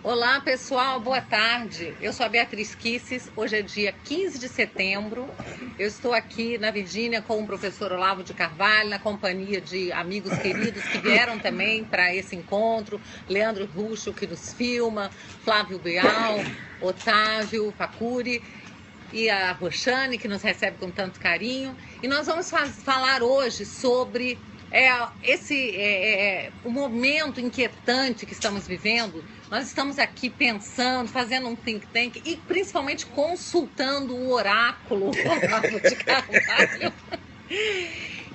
Olá pessoal, boa tarde. Eu sou a Beatriz Kisses, hoje é dia 15 de setembro. Eu estou aqui na Virgínia com o professor Olavo de Carvalho, na companhia de amigos queridos que vieram também para esse encontro. Leandro Ruxo, que nos filma, Flávio Bial, Otávio Facuri e a Roxane, que nos recebe com tanto carinho. E nós vamos falar hoje sobre o momento inquietante que estamos vivendo. Nós estamos aqui pensando, fazendo um think tank e principalmente consultando o oráculo Olavo de Carvalho.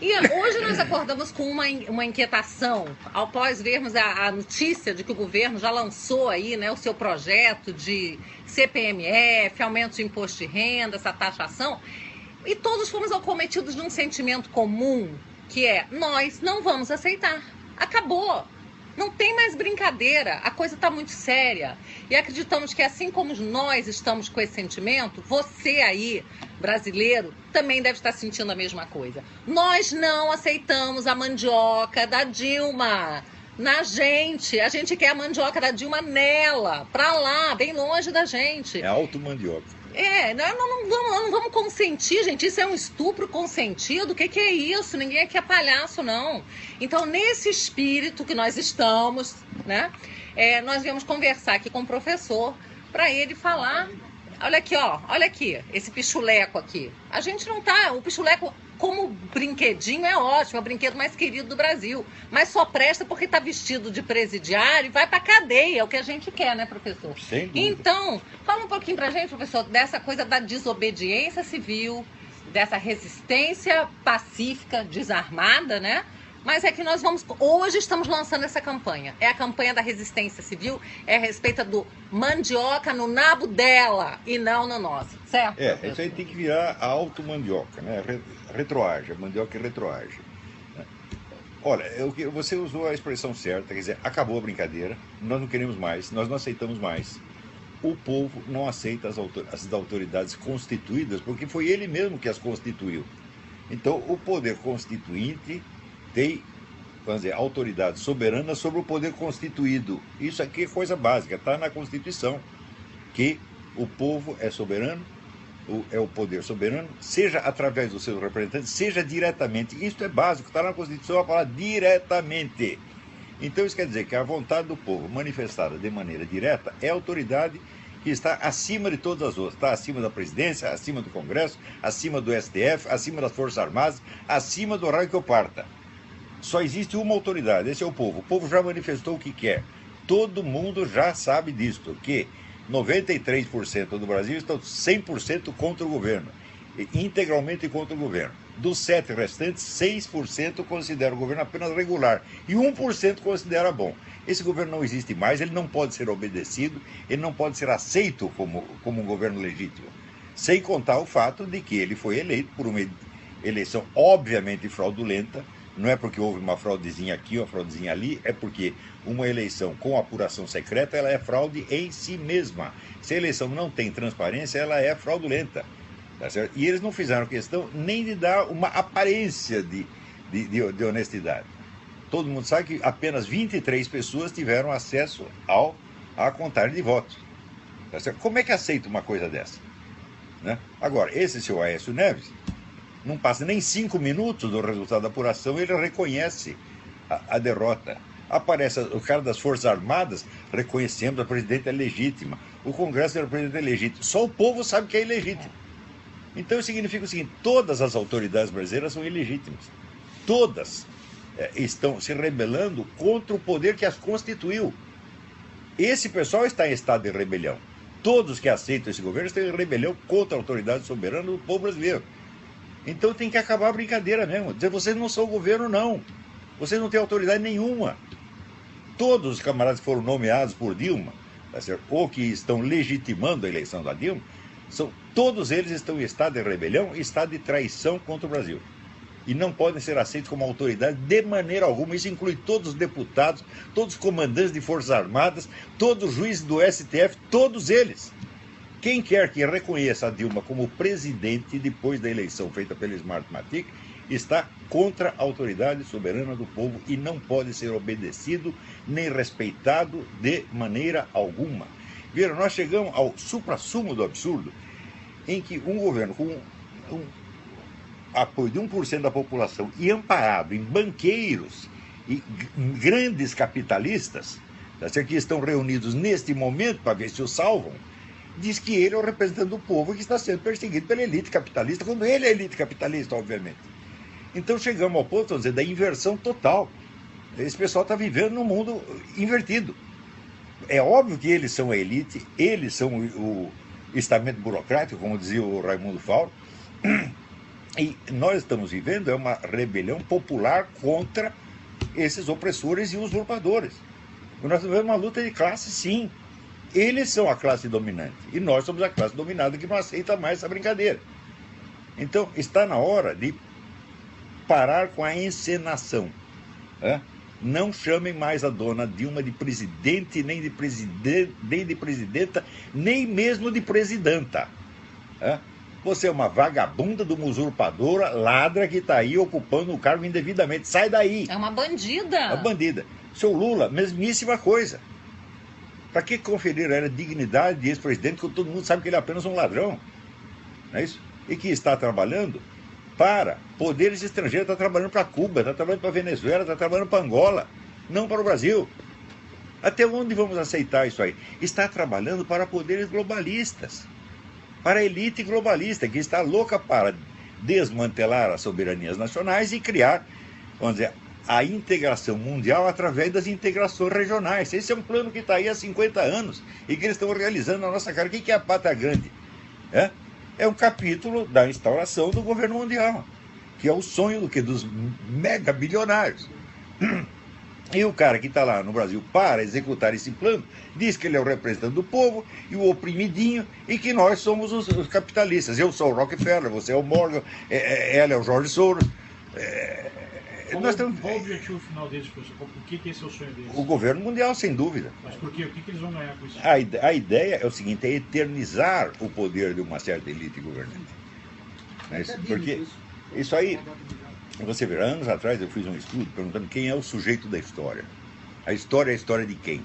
E hoje nós acordamos com uma inquietação, após vermos a notícia de que o governo já lançou aí, né, o seu projeto de CPMF, aumento de imposto de renda, essa taxação, e todos fomos acometidos de um sentimento comum, que é: nós não vamos aceitar. Acabou. Não tem mais brincadeira, a coisa está muito séria. E acreditamos que assim como nós estamos com esse sentimento, você aí, brasileiro, também deve estar sentindo a mesma coisa. Nós não aceitamos a mandioca da Dilma na gente. A gente quer a mandioca da Dilma nela, pra lá, bem longe da gente. É auto-mandioca. Não vamos consentir, gente. Isso é um estupro consentido. O que é isso? Ninguém aqui é palhaço, não. Então, nesse espírito que nós estamos, né? Nós viemos conversar aqui com o professor para ele falar. Olha aqui, ó. Olha aqui, esse pichuleco aqui. A gente não tá. O pichuleco, como brinquedinho, é ótimo. É o brinquedo mais querido do Brasil. Mas só presta porque tá vestido de presidiário e vai pra cadeia. É o que a gente quer, né, professor? Sem dúvida. Então, fala um pouquinho pra gente, professor, dessa coisa da desobediência civil, dessa resistência pacífica, desarmada, né? Mas é que hoje estamos lançando essa campanha. É a campanha da resistência civil, é a respeito do mandioca no nabo dela e não no nosso, certo? Isso aí tem que virar a auto-mandioca, né? Retroage, a mandioca retroage. Olha, você usou a expressão certa, quer dizer, acabou a brincadeira, nós não queremos mais, nós não aceitamos mais. O povo não aceita as autoridades constituídas, porque foi ele mesmo que as constituiu. Então, o poder constituinte tem, vamos dizer, autoridade soberana sobre o poder constituído. Isso aqui é coisa básica, está na Constituição, que o povo é soberano, é o poder soberano, seja através dos seus representantes, seja diretamente. Isso é básico, está na Constituição a falar diretamente. Então isso quer dizer que a vontade do povo manifestada de maneira direta é a autoridade que está acima de todas as outras, está acima da presidência, acima do Congresso, acima do STF, acima das Forças Armadas, acima do raio que eu parta. Só existe uma autoridade, esse é o povo. O povo já manifestou o que quer. Todo mundo já sabe disto, que 93% do Brasil estão 100% contra o governo, integralmente contra o governo. Dos 7 restantes, 6% consideram o governo apenas regular e 1% considera bom. Esse governo não existe mais, ele não pode ser obedecido, ele não pode ser aceito como um governo legítimo. Sem contar o fato de que ele foi eleito por uma eleição obviamente fraudulenta. Não é porque houve uma fraudezinha aqui, uma fraudezinha ali, é porque uma eleição com apuração secreta, ela é fraude em si mesma. Se a eleição não tem transparência, ela é fraudulenta. Tá certo? E eles não fizeram questão nem de dar uma aparência de honestidade. Todo mundo sabe que apenas 23 pessoas tiveram acesso à contagem de votos. Tá certo? Como é que aceita uma coisa dessa? Né? Agora, esse seu Aécio Neves não passa nem 5 minutos do resultado da apuração, ele reconhece a derrota. Aparece o cara das Forças Armadas reconhecendo a presidenta é legítima. O Congresso é a presidente é legítima. Só o povo sabe que é ilegítimo. Então significa o seguinte: todas as autoridades brasileiras são ilegítimas. Todas estão se rebelando contra o poder que as constituiu. Esse pessoal está em estado de rebelião. Todos que aceitam esse governo estão em rebelião contra a autoridade soberana do povo brasileiro. Então tem que acabar a brincadeira mesmo. Dizer, vocês não são o governo, não. Vocês não têm autoridade nenhuma. Todos os camaradas que foram nomeados por Dilma, tá certo? Ou que estão legitimando a eleição da Dilma, todos eles estão em estado de rebelião e estado de traição contra o Brasil. E não podem ser aceitos como autoridade de maneira alguma. Isso inclui todos os deputados, todos os comandantes de Forças Armadas, todos os juízes do STF, todos eles. Quem quer que reconheça a Dilma como presidente depois da eleição feita pela Smartmatic está contra a autoridade soberana do povo e não pode ser obedecido nem respeitado de maneira alguma. Viram, nós chegamos ao suprassumo do absurdo, em que um governo com um apoio de 1% da população e amparado em banqueiros e grandes capitalistas, que estão reunidos neste momento para ver se o salvam, diz que ele é o representante do povo que está sendo perseguido pela elite capitalista, quando ele é a elite capitalista, obviamente. Então chegamos ao ponto, vamos dizer, da inversão total. Esse pessoal está vivendo num mundo invertido. É óbvio que eles são a elite, eles são o estamento burocrático, como dizia o Raimundo Fauro, e nós estamos vivendo uma rebelião popular contra esses opressores e usurpadores. Nós estamos vivendo uma luta de classe, sim. Eles são a classe dominante e nós somos a classe dominada que não aceita mais essa brincadeira. Então está na hora de parar com a encenação. Não chamem mais a dona Dilma de presidente, nem de presidenta, nem mesmo de presidenta. Você é uma vagabunda de uma usurpadora, ladra que está aí ocupando o cargo indevidamente. Sai daí. É uma bandida. Uma bandida. Seu Lula, mesmíssima coisa. Para que conferir a ela dignidade de ex-presidente, quando todo mundo sabe que ele é apenas um ladrão? Não é isso? E que está trabalhando para poderes estrangeiros, está trabalhando para Cuba, está trabalhando para Venezuela, está trabalhando para Angola, não para o Brasil. Até onde vamos aceitar isso aí? Está trabalhando para poderes globalistas, para a elite globalista, que está louca para desmantelar as soberanias nacionais e criar, vamos dizer, a integração mundial através das integrações regionais. Esse é um plano que está aí há 50 anos e que eles estão realizando na nossa cara. O que é a Pátria Grande? É um capítulo da instauração do governo mundial, que é o sonho dos mega bilionários. E o cara que está lá no Brasil para executar esse plano diz que ele é o representante do povo e o oprimidinho e que nós somos os capitalistas. Eu sou o Rockefeller, você é o Morgan, ela é o George Soros. Qual o objetivo final deles, professor? Por que esse é o sonho deles? O governo mundial, sem dúvida. Mas por quê? O que eles vão ganhar com isso? A ideia é o seguinte, é eternizar o poder de uma certa elite governante. Porque isso aí, você vê, anos atrás eu fiz um estudo perguntando quem é o sujeito da história. A história é a história de quem?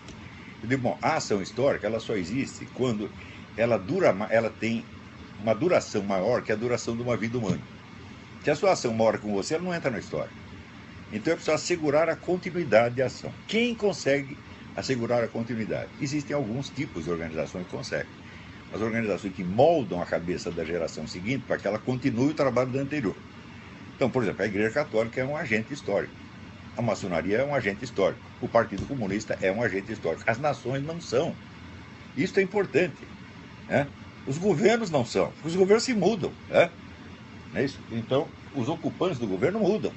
Eu digo, bom, a ação histórica ela só existe quando ela tem uma duração maior que a duração de uma vida humana. Se a sua ação mora com você, ela não entra na história. Então é preciso assegurar a continuidade de ação. Quem consegue assegurar a continuidade? Existem alguns tipos de organizações que conseguem. As organizações que moldam a cabeça da geração seguinte para que ela continue o trabalho da anterior. Então, por exemplo, a Igreja Católica é um agente histórico. A maçonaria é um agente histórico. O Partido Comunista é um agente histórico. As nações não são. Isso é importante. Os governos não são. Os governos se mudam. Não é isso? Então, os ocupantes do governo mudam.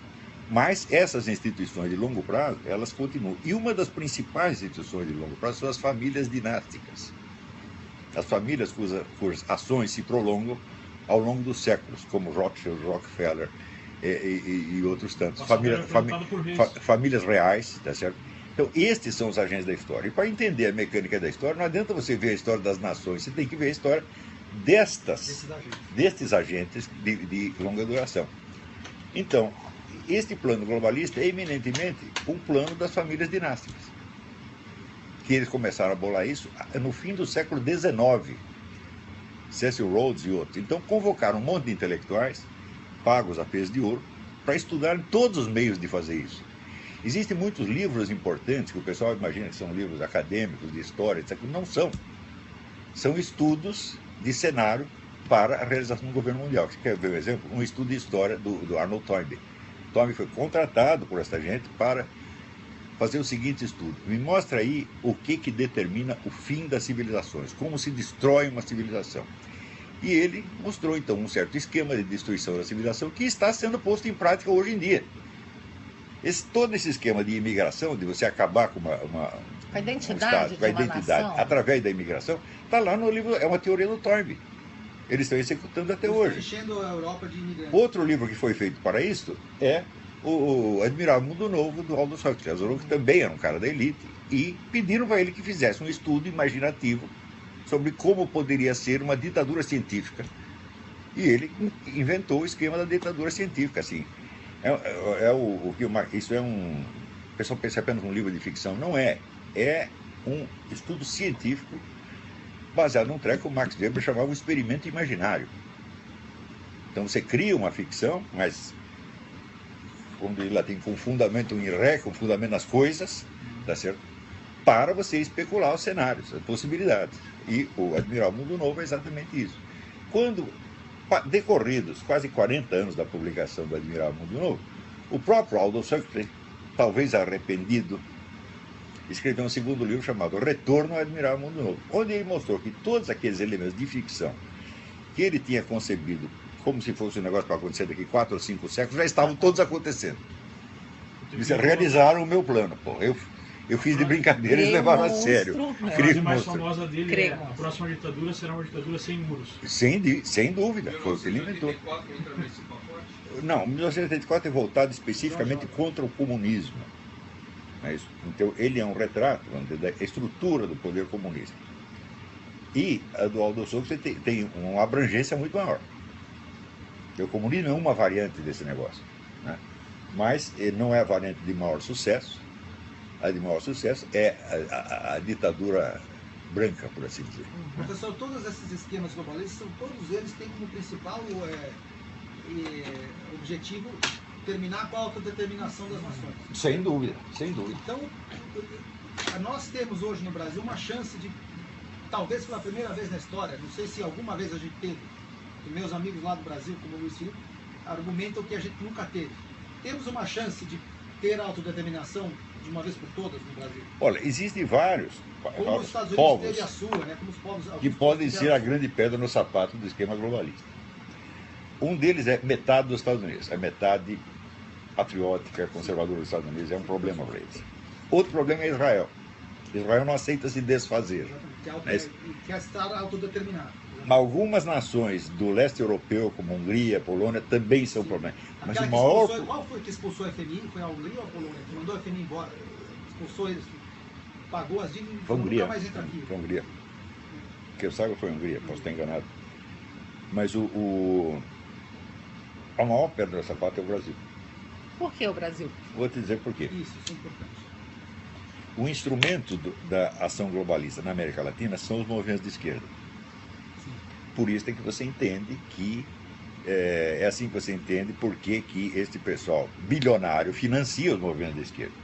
Mas essas instituições de longo prazo, elas continuam. E uma das principais instituições de longo prazo são as famílias dinásticas. As famílias cujas ações se prolongam ao longo dos séculos, como Rothschild, Rockefeller e outros tantos. Famílias reais, tá certo? Então, estes são os agentes da história. E para entender a mecânica da história, não adianta você ver a história das nações, você tem que ver a história destes agentes de longa duração. Então, este plano globalista é eminentemente um plano das famílias dinásticas, que eles começaram a bolar isso no fim do século XIX, Cecil Rhodes e outros. Então convocaram um monte de intelectuais, pagos a peso de ouro, para estudarem todos os meios de fazer isso. Existem muitos livros importantes que o pessoal imagina que são livros acadêmicos, de história, etc. Não são. São estudos de cenário para a realização do governo mundial. Você quer ver um exemplo? Um estudo de história do Arnold Toynbee. Toynbee foi contratado por esta gente para fazer o seguinte estudo. Me mostra aí o que determina o fim das civilizações, como se destrói uma civilização. E ele mostrou, então, um certo esquema de destruição da civilização que está sendo posto em prática hoje em dia. Todo esse esquema de imigração, de você acabar com a identidade, com a identidade através da imigração, está lá no livro, é uma teoria do Toynbee. Eles estão executando até hoje. Enchendo a Europa de imigrantes. Outro livro que foi feito para isso é o Admirável Mundo Novo, do Aldous Huxley, que também era um cara da elite, e pediram para ele que fizesse um estudo imaginativo sobre como poderia ser uma ditadura científica. E ele inventou o esquema da ditadura científica, assim. Isso é um... O pessoal pensa apenas um livro de ficção. Não é. É um estudo científico baseado num treco que o Max Weber chamava o experimento imaginário. Então você cria uma ficção, mas quando ele lá tem com fundamento em ré, com fundamento nas coisas, tá certo? Para você especular os cenários, as possibilidades. E o Admirável Mundo Novo é exatamente isso. Quando, decorridos quase 40 anos da publicação do Admirável Mundo Novo, o próprio Aldous Huxley, talvez arrependido, escreveu um segundo livro chamado Retorno ao Admirável Mundo Novo, onde ele mostrou que todos aqueles elementos de ficção que ele tinha concebido como se fosse um negócio para acontecer daqui 4 ou 5 séculos, já estavam todos acontecendo. Eles realizaram o meu plano, pô. Eu fiz de brincadeira e eles levaram a sério. A frase mais famosa dele é: a próxima ditadura será uma ditadura sem muros. Sem dúvida, foi o que ele inventou. Não, 1984 é voltado especificamente contra o comunismo. É isso. Então, ele é um retrato, vamos dizer, da estrutura do poder comunista. E a do Aldous Huxley tem uma abrangência muito maior. O comunismo é uma variante desse negócio, né? Mas ele não é a variante de maior sucesso. A de maior sucesso é a ditadura branca, por assim dizer. Professor, todos esses esquemas globalistas, todos eles têm como principal objetivo terminar com a autodeterminação das nações. Sem dúvida, sem dúvida. Então, nós temos hoje no Brasil uma chance de, talvez pela primeira vez na história, não sei se alguma vez a gente teve, e meus amigos lá do Brasil, como o Luiz Felipe, argumentam que a gente nunca teve. Temos uma chance de ter autodeterminação de uma vez por todas no Brasil? Olha, existem vários como os Estados Unidos povos teve a sua, né? Como os povos, que podem ser a grande pedra no sapato do esquema globalista. Um deles é metade dos Estados Unidos, a metade patriótica, conservadora dos Estados Unidos, é um problema para eles. Outro problema é Israel. Israel não aceita se desfazer. Quer estar autodeterminado. Algumas nações do leste europeu, como Hungria, Polônia, também são problemas. Mas o maior... Qual foi que expulsou a FMI? Foi a Hungria ou a Polônia? Que mandou a FMI embora? Expulsou eles, pagou as dívidas e nunca mais entra aqui. Foi a Hungria. Que eu saiba foi a Hungria, posso estar enganado. Mas a maior pedra do sapato é o Brasil. Por que o Brasil? Vou te dizer por quê. Isso é importante. O instrumento da ação globalista na América Latina são os movimentos de esquerda. Por isso é que você entende que é assim que você entende por que este pessoal bilionário financia os movimentos de esquerda.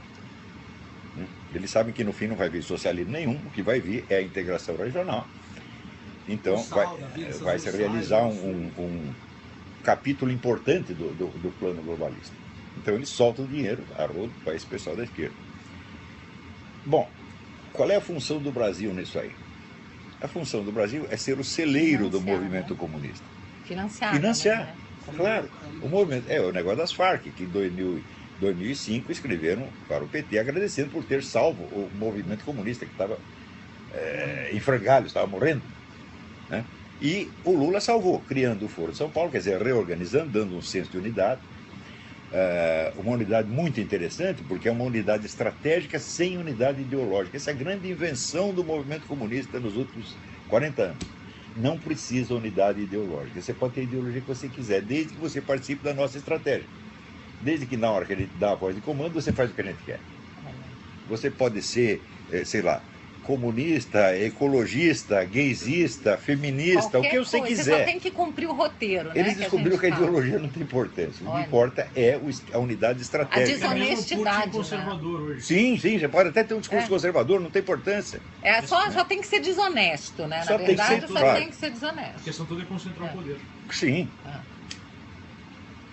Eles sabem que no fim não vai vir socialismo nenhum, o que vai vir é a integração regional. Então vai se realizar um capítulo importante do plano globalista. Então eles soltam dinheiro a rodo para esse pessoal da esquerda. Bom, qual é a função do Brasil nisso aí? A função do Brasil é ser o celeiro do movimento comunista. Financiar. Né? Claro. O movimento o negócio das Farc, que em 2005 escreveram para o PT agradecendo por ter salvo o movimento comunista que estava em frangalhos, estava morrendo, né? E o Lula salvou, criando o Foro de São Paulo, quer dizer, reorganizando, dando um senso de unidade. Uma unidade muito interessante, porque é uma unidade estratégica sem unidade ideológica. Essa é a grande invenção do movimento comunista nos últimos 40 anos. Não precisa unidade ideológica. Você pode ter a ideologia que você quiser, desde que você participe da nossa estratégia. Desde que na hora que a gente dá a voz de comando, você faz o que a gente quer. Você pode ser, sei lá, comunista, ecologista, gaysista, feminista, qualquer o que você quiser. Você só tem que cumprir o roteiro, né? Eles descobriram que a ideologia não tem importância. O que importa é a unidade estratégica. A desonestidade. Conservador hoje. Sim, você pode até ter um discurso conservador, não tem importância. Só tem que ser desonesto, né? Só Na verdade, claro. tem que ser desonesto. A questão toda é concentrar o poder. Sim.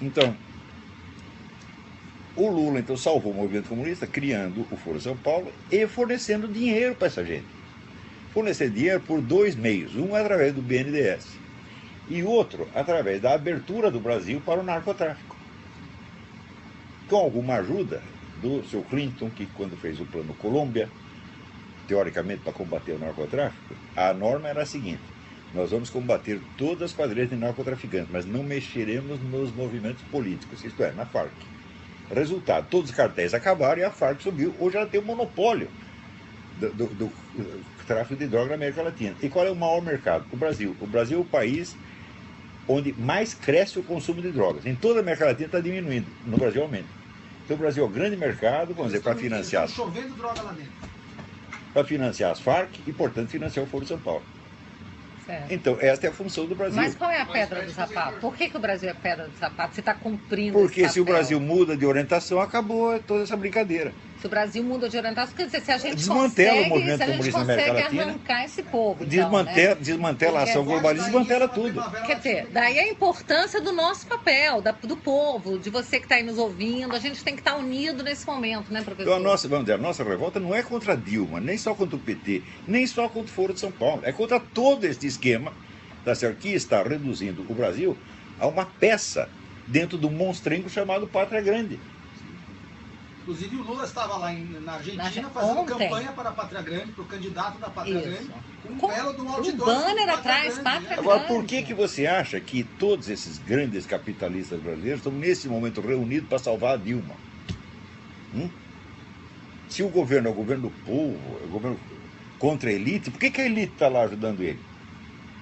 Então, o Lula salvou o movimento comunista, criando o Foro São Paulo e fornecendo dinheiro para essa gente. Fornecer dinheiro por 2 meios, um através do BNDES e outro através da abertura do Brasil para o narcotráfico. Com alguma ajuda do seu Clinton, que quando fez o Plano Colômbia, teoricamente para combater o narcotráfico, a norma era a seguinte: nós vamos combater todas as quadrilhas de narcotraficantes, mas não mexeremos nos movimentos políticos, isto é, na Farc. Resultado, todos os cartéis acabaram e a Farc subiu. Hoje ela tem o monopólio do tráfico de droga na América Latina. E qual é o maior mercado? O Brasil. O Brasil é o país onde mais cresce o consumo de drogas. Em toda a América Latina está diminuindo, no Brasil aumenta. Então o Brasil é um grande mercado, vamos dizer, para financiar. Estão chovendo droga lá dentro. Para financiar as Farc e, portanto, financiar o Foro de São Paulo. Certo. Então, esta é a função do Brasil. Mas qual é a pedra do sapato? Por que o Brasil é pedra do sapato? Você está cumprindo Porque esse se o papel? Brasil muda de orientação, acabou toda essa brincadeira. Se o Brasil muda de orientação, quer dizer, se a gente Desmantela o consegue, movimento se a gente comunista na América consegue Latina, arrancar esse povo, então, desmantela a ação globalista, desmantela tudo. Quer dizer, daí a importância do nosso papel, do povo, de você que está aí nos ouvindo. A gente tem que estar unido nesse momento, né, professor? Então a nossa revolta não é contra a Dilma, nem só contra o PT, nem só contra o Foro de São Paulo. É contra todo este esquema, tá certo, que está reduzindo o Brasil a uma peça dentro do monstrengo chamado Pátria Grande. Inclusive o Lula estava lá na Argentina fazendo campanha para a Pátria Grande, para o candidato da Pátria Grande, com um belo do outdoor. Um banner atrás, Pátria Grande. Agora, por que você acha que todos esses grandes capitalistas brasileiros estão nesse momento reunidos para salvar a Dilma? Se o governo é o governo do povo, é o governo contra a elite, por que a elite está lá ajudando ele?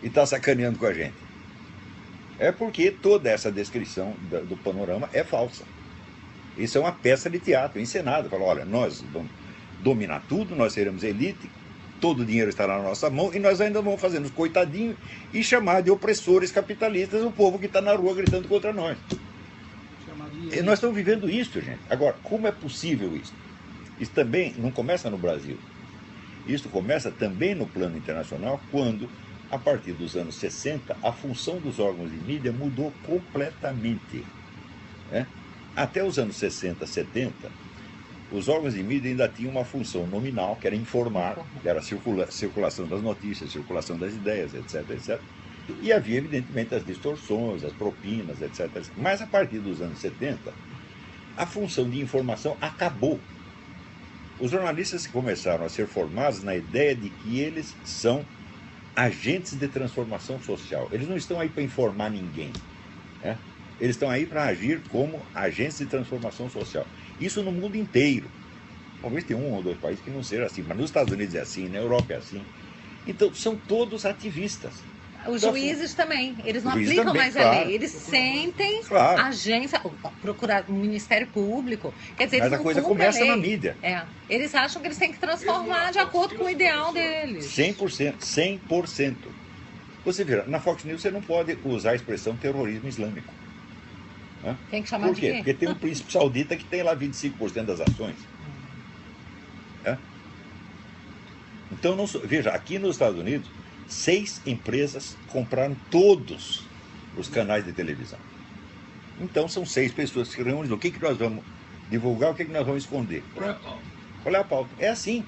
E está sacaneando com a gente? É porque toda essa descrição do panorama é falsa. Isso é uma peça de teatro encenada. Fala, olha, nós vamos dominar tudo, nós seremos elite, todo o dinheiro estará na nossa mão e nós ainda vamos fazer nos coitadinhos e chamar de opressores capitalistas o povo que está na rua gritando contra nós. E nós estamos vivendo isso, gente. Agora, como é possível isso? Isso também não começa no Brasil. Isso começa também no plano internacional, quando, a partir dos anos 60, a função dos órgãos de mídia mudou completamente. Né? Até os anos 60, 70, os órgãos de mídia ainda tinham uma função nominal, que era informar, que era a circulação das notícias, circulação das ideias, etc, etc. E havia, evidentemente, as distorções, as propinas, etc. Mas, a partir dos anos 70, a função de informação acabou. Os jornalistas começaram a ser formados na ideia de que eles são agentes de transformação social. Eles não estão aí para informar ninguém, né? Eles estão aí para agir como agentes de transformação social. Isso no mundo inteiro. Talvez tenha 1 ou 2 países que não seja assim, mas nos Estados Unidos é assim, na Europa é assim. Então, são todos ativistas. Os juízes também, eles não Juízes aplicam também, mais a claro. lei, eles sentem Claro. a agência, o Ministério Público. Quer dizer, Mas eles a não coisa cumprem a começa lei. na mídia. Eles acham que eles têm que transformar de acordo com o ideal deles. 100%, 100%. Você vê, na Fox News você não pode usar a expressão terrorismo islâmico. Né? Tem que chamar Por de quê? quê? Porque tem um príncipe saudita que tem lá 25% das ações. Né? Então, veja, aqui nos Estados Unidos, 6 empresas compraram todos os canais de televisão. Então, são 6 pessoas que se reúnem. O que nós vamos divulgar, o que nós vamos esconder? Qual é a pauta? É assim.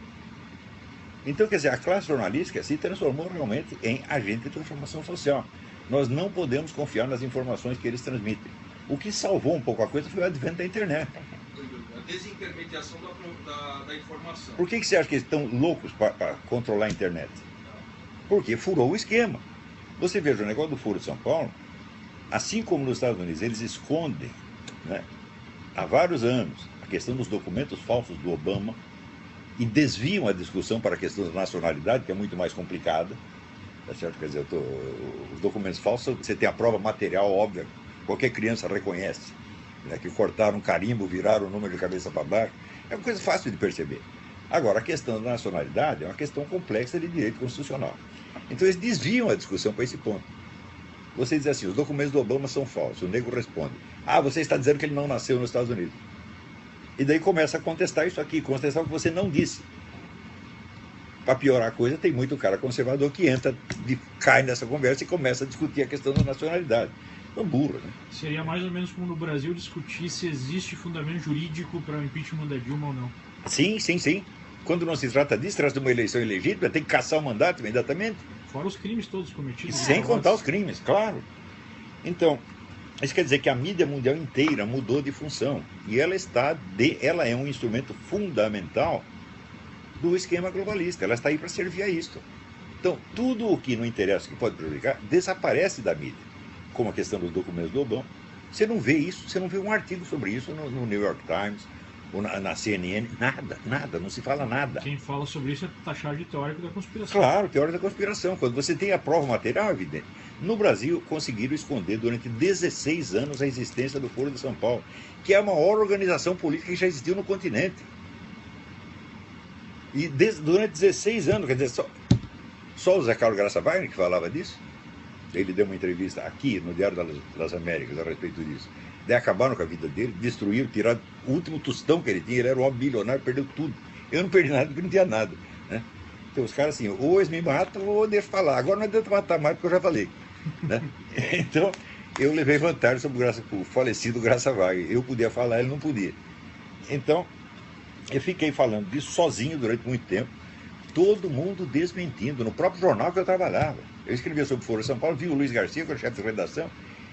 Então, quer dizer, a classe jornalística se transformou realmente em agente de transformação social. Nós não podemos confiar nas informações que eles transmitem. O que salvou um pouco a coisa foi o advento da internet. A desintermediação da informação. Por que você acha que eles estão loucos para controlar a internet? Porque furou o esquema. Você veja, o negócio do Foro de São Paulo, assim como nos Estados Unidos, eles escondem, né, há vários anos a questão dos documentos falsos do Obama e desviam a discussão para a questão da nacionalidade, que é muito mais complicada. Tá certo? Quer dizer, os documentos falsos, você tem a prova material óbvia, qualquer criança reconhece, né, que cortaram um carimbo, viraram o número de cabeça para baixo. É uma coisa fácil de perceber. Agora, a questão da nacionalidade é uma questão complexa de direito constitucional. Então, eles desviam a discussão para esse ponto. Você diz assim, os documentos do Obama são falsos. O nego responde, você está dizendo que ele não nasceu nos Estados Unidos. E daí começa a contestar isso aqui, contestar o que você não disse. Para piorar a coisa, tem muito cara conservador que entra, cai nessa conversa e começa a discutir a questão da nacionalidade. Então, burro, né? Seria mais ou menos como no Brasil discutir se existe fundamento jurídico para o impeachment da Dilma ou não. Sim, sim, sim. Quando não se trata disso, trata de uma eleição ilegítima, tem que caçar o mandato imediatamente. Fora os crimes todos cometidos. E sem contar os crimes, claro. Então, isso quer dizer que a mídia mundial inteira mudou de função. E ela é um instrumento fundamental do esquema globalista. Ela está aí para servir a isso. Então, tudo o que não interessa, que pode prejudicar, desaparece da mídia. Como a questão dos documentos do Obama. Você não vê isso, você não vê um artigo sobre isso no New York Times, ou na CNN, nada, não se fala nada. Quem fala sobre isso é taxado de teórico da conspiração. Claro, teoria da conspiração. Quando você tem a prova material, é evidente. No Brasil, conseguiram esconder durante 16 anos a existência do Foro de São Paulo, que é a maior organização política que já existiu no continente. E durante 16 anos, quer dizer, só o Zé Carlos Graça Wagner que falava disso. Ele deu uma entrevista aqui no Diário das Américas a respeito disso. Daí acabaram com a vida dele, destruíram, tiraram o último tostão que ele tinha. Ele era um homem bilionário, perdeu tudo. Eu não perdi nada porque não tinha nada, né? Então os caras assim, ou eles me matam ou eu deixo falar. Agora não adianta matar mais porque eu já falei, né? Então eu levei vantagem sobre o falecido Graça Wagner. Eu podia falar, ele não podia. Então eu fiquei falando disso sozinho durante muito tempo. Todo mundo desmentindo, no próprio jornal que eu trabalhava. Eu escrevia sobre o Foro de São Paulo, vi o Luiz Garcia, que era o chefe de redação,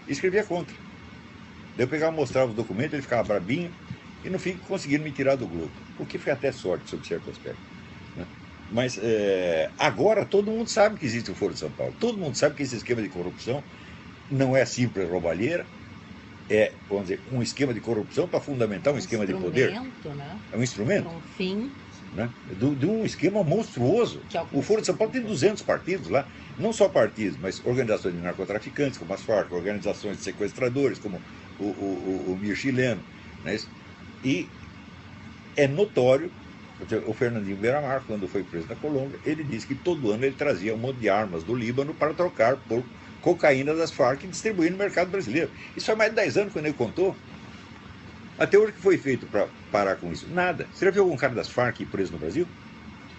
e escrevia contra. Daí eu pegava, mostrava os documentos, ele ficava brabinho, e no fim conseguiram me tirar do Globo. O que foi até sorte, sob certo aspecto, né? Mas agora todo mundo sabe que existe o Foro de São Paulo. Todo mundo sabe que esse esquema de corrupção não é simples roubalheira, é, vamos dizer, um esquema de corrupção para fundamentar um esquema de poder. Né? É um instrumento. Para um fim. Né? De um esquema monstruoso. O Foro de São Paulo tem 200 partidos lá, não só partidos, mas organizações de narcotraficantes, como as Farc, organizações de sequestradores, como o Mir chileno, né? E é notório, o Fernandinho Beiramar, quando foi preso na Colômbia, ele disse que todo ano ele trazia um monte de armas do Líbano para trocar por cocaína das Farc e distribuir no mercado brasileiro. Isso faz mais de 10 anos quando ele contou. Até hoje, o que foi feito para parar com isso? Nada. Você já viu algum cara das Farc preso no Brasil?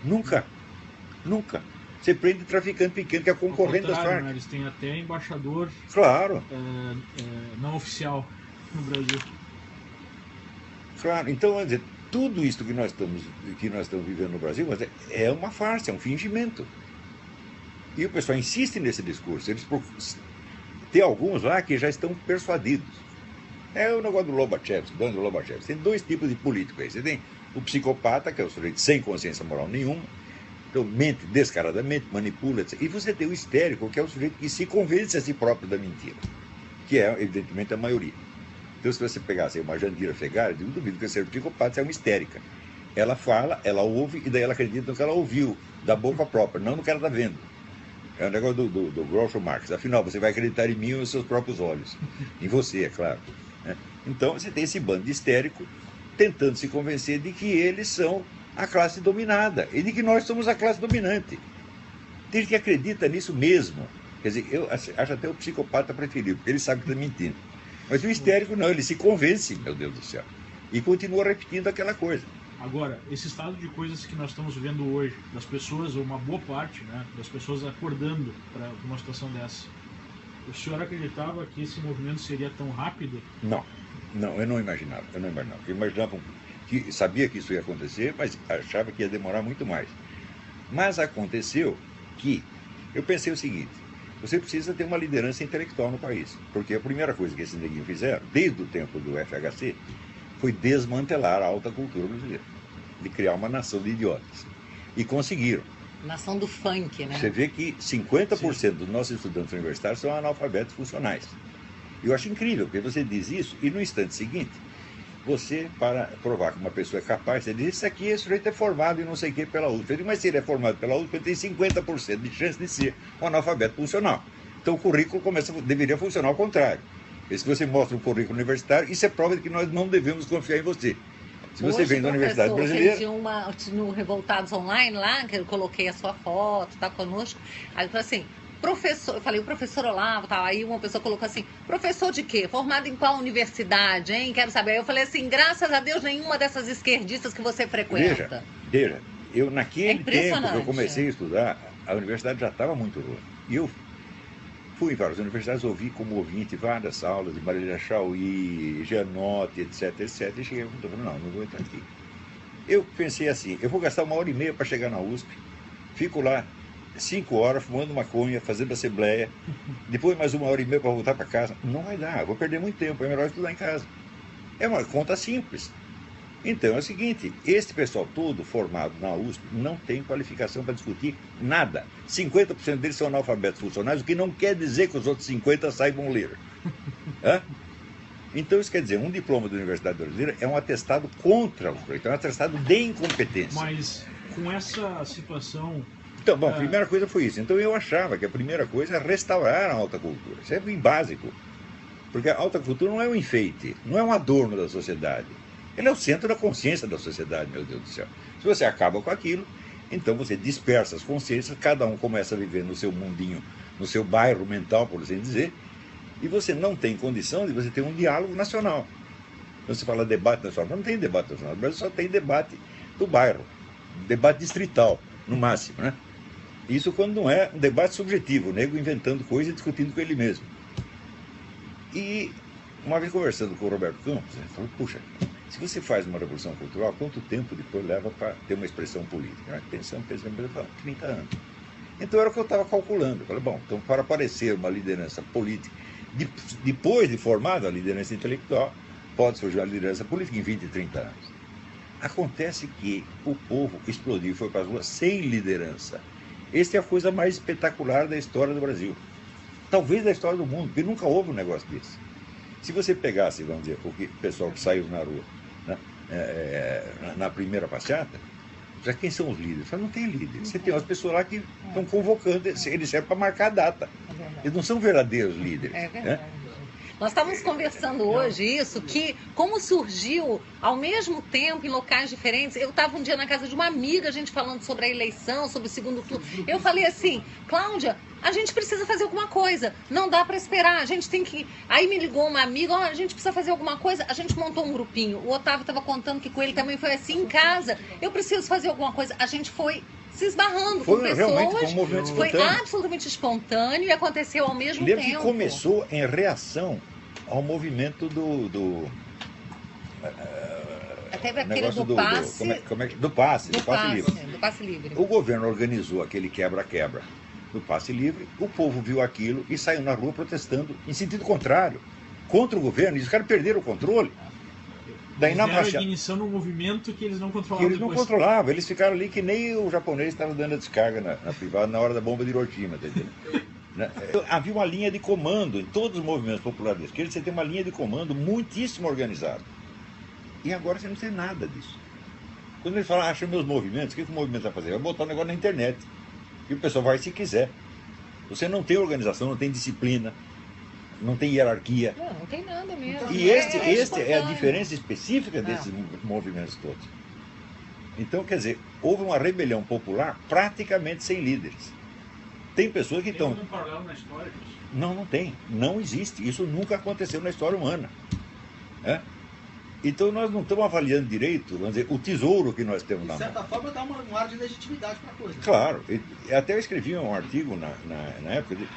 Nunca. Nunca. Você prende traficante pequeno que é concorrente das Farc. Né? Eles têm até embaixador, claro, não oficial no Brasil. Claro. Então, vamos dizer, tudo isso que nós estamos vivendo no Brasil é uma farsa, é um fingimento. E o pessoal insiste nesse discurso. Tem alguns lá que já estão persuadidos. É o negócio do Lobachevsky, do Lobachevsky. Tem dois tipos de político aí. Você tem o psicopata, que é o sujeito sem consciência moral nenhuma, então mente descaradamente, manipula, etc. E você tem o histérico, que é o sujeito que se convence a si próprio da mentira, que é, evidentemente, a maioria. Então, se você pegasse uma Jandira Fegari, eu duvido que seja psicopata, você é uma histérica. Ela fala, ela ouve, e daí ela acredita no que ela ouviu, da boca própria, não no que ela está vendo. É o negócio do Groucho Marx. Afinal, você vai acreditar em mim ou nos seus próprios olhos. Em você, é claro. Então você tem esse bando de histérico tentando se convencer de que eles são a classe dominada e de que nós somos a classe dominante. Tem gente que acredita nisso mesmo. Quer dizer, eu acho até o psicopata preferido, porque ele sabe que está mentindo. Mas o histérico não, ele se convence, meu Deus do céu, e continua repetindo aquela coisa. Agora, esse estado de coisas que nós estamos vendo hoje, das pessoas, ou uma boa parte, né, das pessoas acordando para uma situação dessa, o senhor acreditava que esse movimento seria tão rápido? Não, eu não imaginava. Eu imaginava que sabia que isso ia acontecer, mas achava que ia demorar muito mais. Mas aconteceu que eu pensei o seguinte: você precisa ter uma liderança intelectual no país, porque a primeira coisa que esses neguinhos fizeram, desde o tempo do FHC, foi desmantelar a alta cultura brasileira, de criar uma nação de idiotas. E conseguiram. Nação do funk, né? Você vê que 50% dos nossos estudantes universitários são analfabetos funcionais. Eu acho incrível, porque você diz isso e no instante seguinte, você, para provar que uma pessoa é capaz, você diz: isso aqui, esse sujeito é formado e não sei o que pela USP. Eu digo: mas se ele é formado pela USP, ele tem 50% de chance de ser um analfabeto funcional. Então o currículo deveria funcionar ao contrário. E se você mostra um currículo universitário, isso é prova de que nós não devemos confiar em você. Se você vem da Universidade Brasileira... Tinha no Revoltados Online lá, que eu coloquei a sua foto, tá conosco. Aí eu falei assim: professor, eu falei, o professor Olavo, tal. Aí uma pessoa colocou assim: professor de quê? Formado em qual universidade, hein? Quero saber. Aí eu falei assim: graças a Deus, nenhuma dessas esquerdistas que você frequenta. Veja, eu naquele tempo que eu comecei a estudar, a universidade já estava muito ruim. E eu fui em várias universidades, ouvi como ouvinte várias aulas de Marília Chauí, Gianotti, etc, etc. E cheguei e falei: não vou entrar aqui. Eu pensei assim: eu vou gastar 1h30 para chegar na USP, fico lá 5 horas fumando maconha, fazendo assembleia, depois mais 1h30 para voltar para casa. Não vai dar, eu vou perder muito tempo, é melhor estudar em casa. É uma conta simples. Então é o seguinte: este pessoal todo formado na USP não tem qualificação para discutir nada. 50% deles são analfabetos funcionais, o que não quer dizer que os outros 50% saibam ler. Então, isso quer dizer, um diploma da Universidade Brasileira é um atestado contra o projeto, é um atestado de incompetência. Mas com essa situação... Então, bom, a primeira coisa foi isso. Então, eu achava que a primeira coisa é restaurar a alta cultura. Isso é bem básico. Porque a alta cultura não é um enfeite, não é um adorno da sociedade. Ele é o centro da consciência da sociedade, meu Deus do céu. Se você acaba com aquilo, então você dispersa as consciências, cada um começa a viver no seu mundinho, no seu bairro mental, por assim dizer, e você não tem condição de você ter um diálogo nacional. Quando você fala debate nacional, não tem debate nacional, no Brasil só tem debate do bairro, debate distrital, no máximo, né? Isso quando não é um debate subjetivo, o nego inventando coisa e discutindo com ele mesmo. E uma vez conversando com o Roberto Campos, ele falou, puxa, se você faz uma revolução cultural, quanto tempo depois leva para ter uma expressão política? Pensando, ele falou, 30 anos. Então era o que eu estava calculando. Eu falei, bom, então para aparecer uma liderança política, depois de formada a liderança intelectual, pode surgir uma liderança política em 20, 30 anos. Acontece que o povo explodiu e foi para as ruas sem liderança. Esta é a coisa mais espetacular da história do Brasil. Talvez da história do mundo, porque nunca houve um negócio desse. Se você pegasse, vamos dizer, o pessoal que saiu na rua, né, na primeira passeata, já quem são os líderes? Não tem líderes. Você tem umas pessoas lá que estão convocando, eles servem para marcar a data. Eles não são verdadeiros líderes. É verdade. Nós estávamos conversando hoje isso, que como surgiu ao mesmo tempo em locais diferentes. Eu estava um dia na casa de uma amiga, a gente falando sobre a eleição, sobre o segundo turno. Eu falei assim, Cláudia, a gente precisa fazer alguma coisa, não dá para esperar, a gente tem que... Aí me ligou uma amiga, a gente precisa fazer alguma coisa, a gente montou um grupinho. O Otávio estava contando que com ele também foi assim em casa. Eu preciso fazer alguma coisa. A gente foi se esbarrando com pessoas. Realmente um movimento espontâneo. Foi absolutamente espontâneo e aconteceu ao mesmo tempo. Que começou em reação ao movimento Teve aquele do passe. Do passe livre. Do passe livre. O governo organizou aquele quebra-quebra do passe livre, o povo viu aquilo e saiu na rua protestando em sentido contrário, contra o governo, e os caras perderam o controle. Daí na marcha. Ignição no movimento que eles não controlavam. Eles não controlavam, eles ficaram ali que nem o japonês estava dando a descarga na privada na hora da bomba de Hiroshima, tá entendendo? Havia uma linha de comando em todos os movimentos populares. Você tem uma linha de comando muitíssimo organizada. E agora você não tem nada disso. Quando ele fala, acha meus movimentos, o que o movimento vai fazer? Vai botar o negócio na internet. E o pessoal vai se quiser. Você não tem organização, não tem disciplina, não tem hierarquia. Não tem nada mesmo. E este é a diferença específica desses movimentos todos. Então, quer dizer, houve uma rebelião popular praticamente sem líderes. Tem pessoas que estão... Tem algum paralelo na história disso? Não tem. Não existe. Isso nunca aconteceu na história humana. Então nós não estamos avaliando direito, vamos dizer, o tesouro que nós temos na mão. De certa forma dá um ar de legitimidade para a coisa. Claro. Até eu escrevi um artigo na época de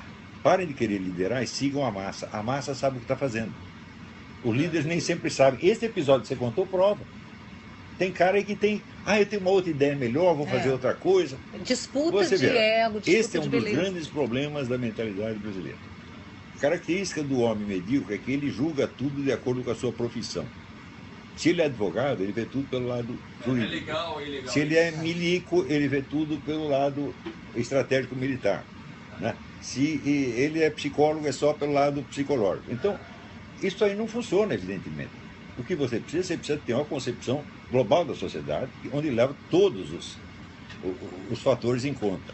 parem de querer liderar e sigam a massa. A massa sabe o que está fazendo. Os líderes nem sempre sabem. Esse episódio que você contou prova. Tem cara aí que tem... eu tenho uma outra ideia melhor, vou fazer outra coisa. Disputa de ego, disputa de beleza. Esse é um dos grandes problemas da mentalidade brasileira. A característica do homem medíocre é que ele julga tudo de acordo com a sua profissão. Se ele é advogado, ele vê tudo pelo lado jurídico. É legal. Se ele é milico, ele vê tudo pelo lado estratégico militar. Né? Se ele é psicólogo, é só pelo lado psicológico. Então, isso aí não funciona, evidentemente. O que você precisa ter uma concepção global da sociedade, onde leva todos os fatores em conta.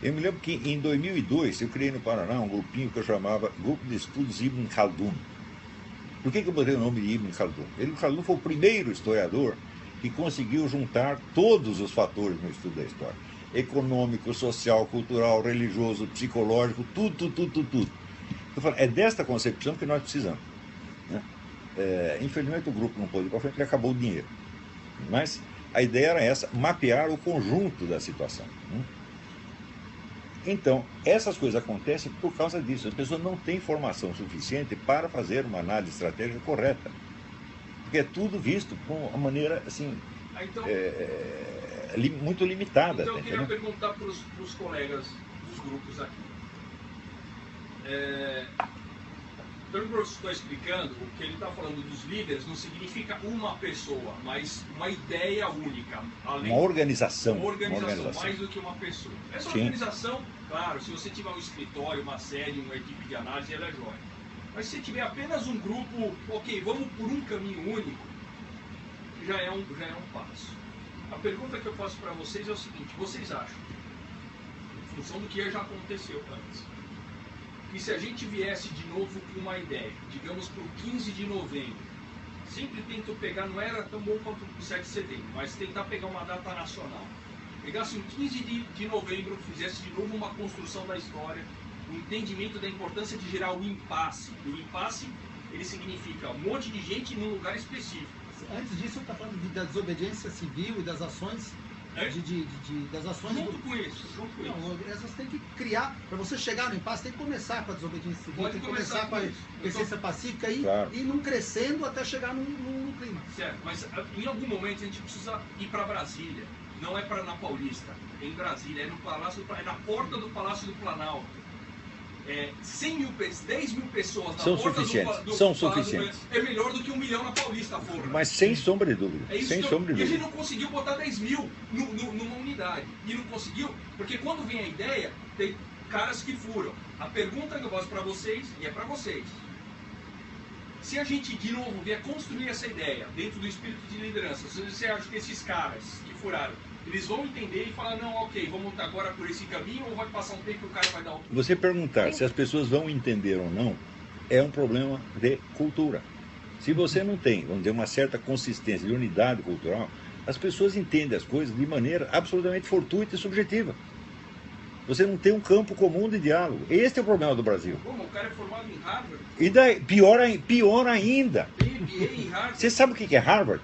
Eu me lembro que em 2002, eu criei no Paraná um grupinho que eu chamava Grupo de Estudos Ibn Khaldun. Por que eu botei o nome de Ibn Khaldun? Ibn Khaldun foi o primeiro historiador que conseguiu juntar todos os fatores no estudo da história. Econômico, social, cultural, religioso, psicológico, tudo. Eu falo, é desta concepção que nós precisamos. Né? Infelizmente o grupo não pôde ir para frente, ele acabou o dinheiro. Mas a ideia era essa, mapear o conjunto da situação. Né? Então, essas coisas acontecem por causa disso. As pessoas não têm formação suficiente para fazer uma análise estratégica correta. Porque é tudo visto com uma maneira, assim, muito limitada. Então, eu queria perguntar para os colegas dos grupos aqui. Pelo que o professor está explicando, o que ele está falando dos líderes não significa uma pessoa, mas uma ideia única. Uma organização. Uma organização, mais do que uma pessoa. Essa organização, claro, se você tiver um escritório, uma sede, uma equipe de análise, ela é jóia. Mas se tiver apenas um grupo, ok, vamos por um caminho único, já é um passo. A pergunta que eu faço para vocês é o seguinte: vocês acham, em função do que já aconteceu antes, que se a gente viesse de novo com uma ideia, digamos para o 15 de novembro, sempre tento pegar, não era tão bom quanto o 7 de setembro, mas tentar pegar uma data nacional. Pegasse um 15 de novembro, fizesse de novo uma construção da história, o entendimento da importância de gerar o impasse. E o impasse, ele significa um monte de gente num lugar específico. Antes disso, está falando da desobediência civil e das ações. Das ações junto com isso. Não, essas tem que criar, para você chegar no impasse, tem que começar com a desobediência civil, tem que começar com a essência pacífica e ir num crescendo até chegar num clima. Certo, mas em algum momento a gente precisa ir para Brasília. Não é para na Paulista, é em Brasília, é no Palácio do, é na porta do Palácio do Planalto. 100 mil, 10 mil pessoas na são porta suficientes. do São Palácio suficientes. É melhor do que 1 milhão na Paulista, porra. Mas sem sombra de dúvida. É isso sem que sombra de e a dúvida. gente não conseguiu botar 10 mil numa unidade. E não conseguiu, porque quando vem a ideia, tem caras que furam. A pergunta que eu faço para vocês, e é para vocês: se a gente de novo vier construir essa ideia dentro do espírito de liderança, se você acha que esses caras que furaram, eles vão entender e falar, não, ok, vamos agora por esse caminho, ou vai passar um tempo e o cara vai dar outro? Você perguntar se as pessoas vão entender ou não é um problema de cultura. Se você não tem, vamos dizer, uma certa consistência de unidade cultural, as pessoas entendem as coisas de maneira absolutamente fortuita e subjetiva. Você não tem um campo comum de diálogo. Este é o problema do Brasil. Como o cara é formado em Harvard? E daí, pior ainda. MBA em Harvard? Você sabe o que é Harvard?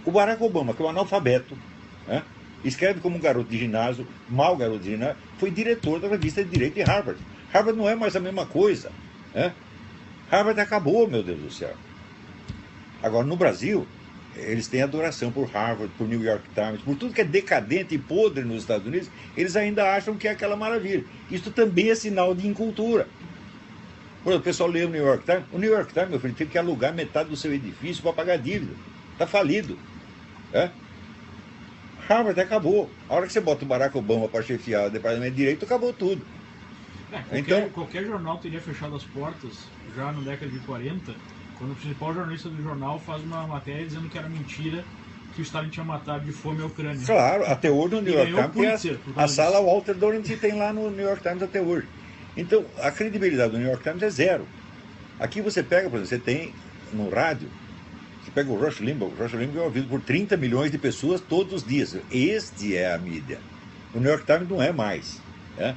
O Barack Obama, que é um analfabeto, escreve como um garoto de ginásio, mau garoto de ginásio, foi diretor da revista de Direito de Harvard. Harvard não é mais a mesma coisa. Harvard acabou, meu Deus do céu. Agora, no Brasil, eles têm adoração por Harvard, por New York Times, por tudo que é decadente e podre nos Estados Unidos, eles ainda acham que é aquela maravilha. Isso também é sinal de incultura. Por exemplo, o pessoal lê o New York Times. O New York Times, meu filho, teve que alugar metade do seu edifício para pagar dívida. Está falido. Harvard acabou. A hora que você bota o Barack Obama para chefiar o departamento de direito, acabou tudo. Qualquer jornal teria fechado as portas já na década de 40, quando o principal jornalista do jornal faz uma matéria dizendo que era mentira que o Stalin tinha matado de fome a Ucrânia. Claro, até hoje no New York Times tem a sala Walter Duranty tem lá no New York Times até hoje. Então, a credibilidade do New York Times é zero. Aqui você pega, por exemplo, você tem no rádio, você pega o Rush Limbaugh é ouvido por 30 milhões de pessoas todos os dias. Este é a mídia. O New York Times não é mais. É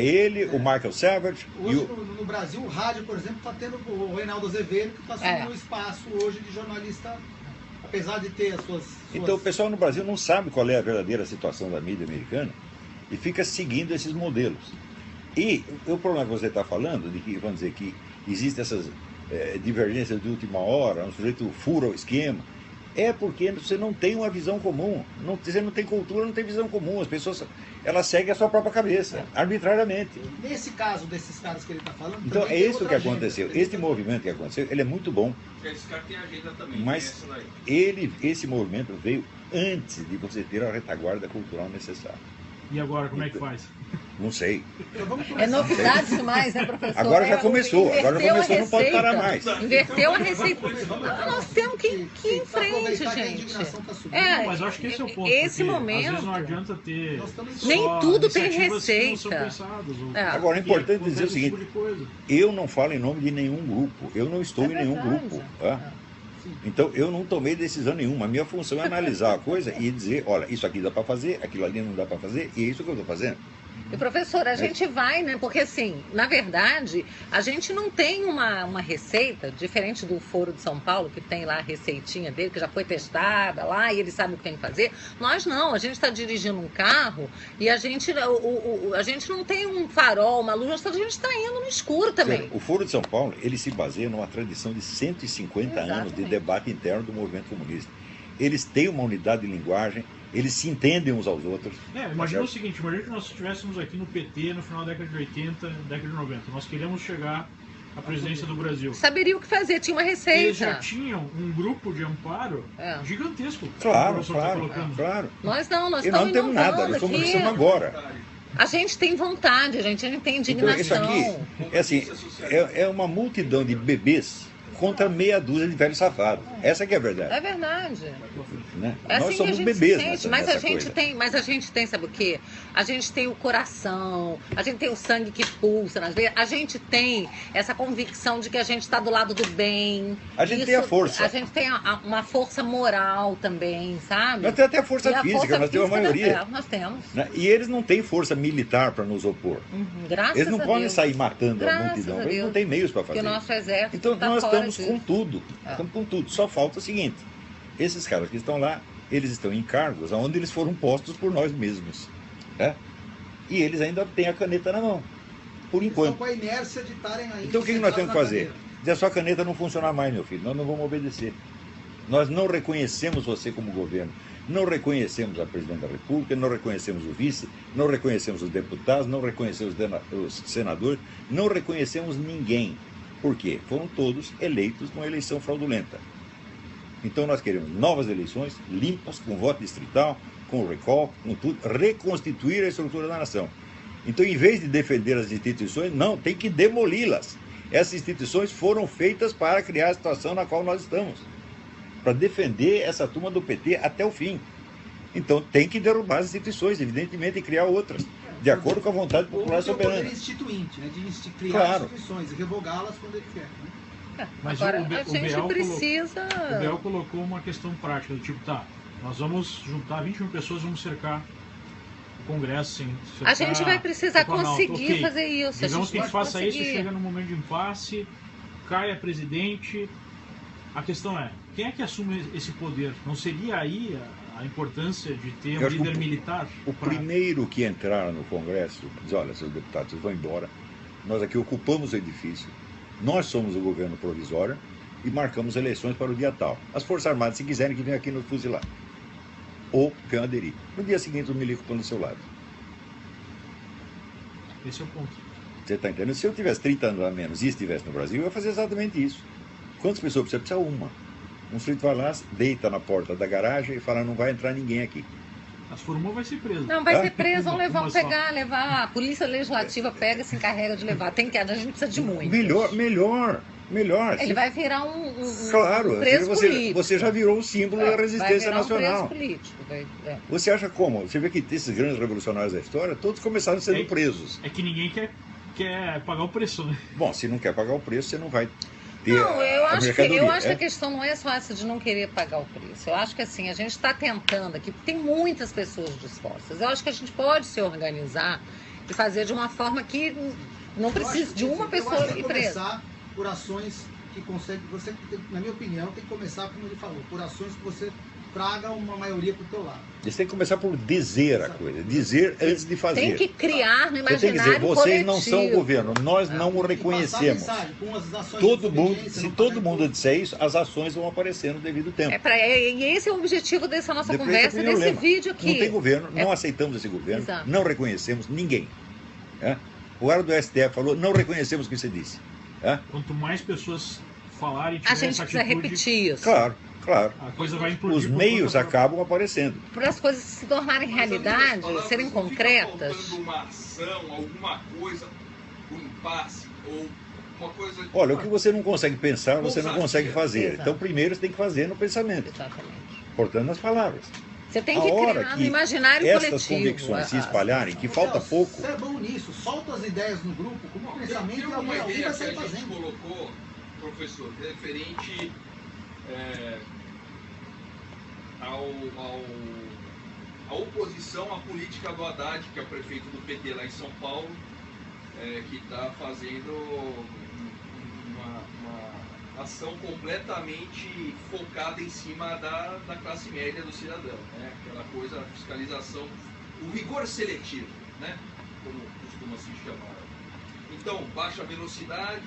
ele, o Michael Savage. Hoje, no Brasil, o rádio, por exemplo, está tendo o Reinaldo Azevedo, que está assumindo um espaço hoje de jornalista, apesar de ter as suas... Então, o pessoal no Brasil não sabe qual é a verdadeira situação da mídia americana e fica seguindo esses modelos. E o problema que você está falando, de que, vamos dizer, que existem essas divergências de última hora, um sujeito fura o esquema, é porque você não tem uma visão comum. Você não tem cultura, não tem visão comum. As pessoas, elas seguem a sua própria cabeça, arbitrariamente. Nesse caso desses caras que ele está falando... Então, é isso que aconteceu. Este movimento que aconteceu, ele é muito bom. Esse cara tem agenda também. Mas esse movimento veio antes de você ter a retaguarda cultural necessária. E agora, como é que faz? Não sei. É novidade demais, né, professor? Agora já começou. Agora já começou, não pode parar mais. Inverteu a receita. Nós temos que ir em frente, gente. Mas eu acho que esse é o ponto. Esse momento. Às vezes não adianta ter. Nem tudo tem receita. Agora, é importante dizer o seguinte: eu não falo em nome de nenhum grupo. Eu não estou em nenhum grupo. Então, eu não tomei decisão nenhuma. A minha função é analisar a coisa e dizer, olha, isso aqui dá para fazer, aquilo ali não dá para fazer, e é isso que eu estou fazendo. E, professor, a gente vai, né? Porque, assim, na verdade, a gente não tem uma receita, diferente do Foro de São Paulo, que tem lá a receitinha dele, que já foi testada lá, e ele sabe o que tem que fazer. Nós não, a gente está dirigindo um carro e a gente não tem um farol, uma luz, a gente está indo no escuro também. O Foro de São Paulo, ele se baseia numa tradição de 150 anos de debate interno do movimento comunista. Eles têm uma unidade de linguagem, eles se entendem uns aos outros. Imagina o seguinte, imagina que nós estivéssemos aqui no PT no final da década de 80, década de 90. Nós queremos chegar à presidência do Brasil. Saberia o que fazer, tinha uma receita. Eles já tinham um grupo de amparo gigantesco. Claro. Nós e nós não temos nada, nós estamos começando agora. A gente tem vontade, a gente tem Então, isso indignação. aqui é assim, é uma multidão de bebês contra meia dúzia de velhos safados. Essa que é a verdade. É verdade. Né? É Nós assim somos que a gente bebês se sente, nessa, mas nessa a gente coisa. tem, mas a gente tem, sabe o quê? A gente tem o coração, a gente tem o sangue que pulsa nas veias, a gente tem essa convicção de que a gente está do lado do bem. A gente tem a força. A gente tem uma força moral também, sabe? Nós temos até a força E a física, força nós temos a física maioria. nós temos. Né? E eles não têm força militar para nos opor. Graças Eles não a podem Deus. sair matando a Graças multidão. a Eles não Deus. têm meios para fazer Porque o isso. nosso exército Então tá nós fora estamos disso. com tudo. Estamos com tudo. Só falta o seguinte: esses caras que estão lá, eles estão em cargos onde eles foram postos por nós mesmos. Né? E eles ainda têm a caneta na mão. Por Estão enquanto. com a inércia de estarem aí. Então o que nós sentados temos que na fazer? cadeira. Se a sua caneta não funcionar mais, meu filho, nós não vamos obedecer. Nós não reconhecemos você como governo. Não reconhecemos a presidente da República, não reconhecemos o vice, não reconhecemos os deputados, não reconhecemos os senadores, não reconhecemos ninguém. Por quê? Foram todos eleitos numa eleição fraudulenta. Então nós queremos novas eleições, limpas, com voto distrital, com recall, com tudo, reconstituir a estrutura da nação. Então, em vez de defender as instituições, não, tem que demoli-las. Essas instituições foram feitas para criar a situação na qual nós estamos, para defender essa turma do PT até o fim. Então, tem que derrubar as instituições, evidentemente, e criar outras, de acordo com a vontade popular Ou ter o soberana. poder instituinte, né, de criar Claro. instituições e revogá-las quando ele quer. Né? Mas Agora, o a gente Biel precisa... O Biel colocou uma questão prática, do tipo, tá, nós vamos juntar 20 mil pessoas, vamos cercar o Congresso, sem cercar A gente vai precisar o Planalto. conseguir Ok. fazer isso. Digamos que a gente vai faça isso e conseguir. chega num momento de impasse, cai a presidente. A questão é, quem é que assume esse poder? Não seria aí a importância de ter Eu um acho que líder militar? O pra- primeiro que entrar no Congresso diz: olha, seus deputados, vocês vão embora. Nós aqui ocupamos o edifício, nós somos o governo provisório e marcamos eleições para o dia tal. As Forças Armadas, se quiserem, que venham aqui nos fuzilar. Ou venham aderir. No dia seguinte, os milicos estão do seu lado. Esse é o ponto. Você está entendendo? Se eu tivesse 30 anos a menos e estivesse no Brasil, eu ia fazer exatamente isso. Quantas pessoas precisa? Precisa uma. Um sujeito vai lá, deita na porta da garagem e fala: não vai entrar ninguém aqui. Mas formou, vai ser preso. Não, vai Hã? ser preso, vão levar, Como assim? levar. A polícia legislativa pega e se encarrega de levar. Tem que, a gente precisa de muito. Melhor. Ele vai virar um Claro, preso político. você já virou o símbolo da resistência vai virar nacional. Um preso político. Você acha como? Você vê que esses grandes revolucionários da história, todos começaram sendo presos. É que ninguém quer pagar o preço, né? Bom, se não quer pagar o preço, você não vai ter Não, eu a acho, mercadoria. que a questão não é só essa de não querer pagar o preço. Eu acho que assim, a gente está tentando aqui, tem muitas pessoas dispostas. Eu acho que a gente pode se organizar e fazer de uma forma que não precise de uma pessoa ir ir presa. começar por ações que consegue, você, na minha opinião, tem que começar, como ele falou, por ações que você traga uma maioria para o teu lado. Você tem que começar por dizer a coisa, dizer antes de fazer. Tem que criar no Você tem que dizer: imaginário vocês não coletivo. são o governo, nós não o E passar a reconhecemos. mensagem com as ações Todo de mundo, desobediência, se não todo pagar mundo disser isso, as ações vão aparecer no devido tempo. E esse é o objetivo dessa nossa Depois conversa, tem o desse lema. vídeo aqui. Não tem governo, É- não aceitamos esse governo, Exato. não reconhecemos ninguém. É? O cara do STF falou: não reconhecemos o que você disse. É? Quanto mais pessoas falarem, A tiverem gente essa precisa atitude, repetir isso. Claro. a coisa vai implodir. Os por meios conta própria. acabam aparecendo. Para as coisas se tornarem realidade, serem Não fica concretas. faltando uma ação, alguma coisa, um impasse ou uma coisa. Olha, o que você não consegue pensar, você não Ousadia. consegue fazer. Exato. Então, primeiro você tem que fazer no pensamento, Exatamente. portanto, nas palavras. Você tem A que hora criar no que imaginário estas coletivo. convicções se espalharem, que Ô, falta Celso, pouco. Você é bom nisso, solta as ideias no grupo, como pensamento Tem e uma alguém ideia vai que sair a gente fazendo. colocou, professor, referente à oposição à política do Haddad, que é o prefeito do PT lá em São Paulo, que está fazendo uma ação completamente focada em cima da classe média do cidadão, né? Aquela coisa, a fiscalização, o rigor seletivo, né? Como costuma se chamar. Então, baixa velocidade,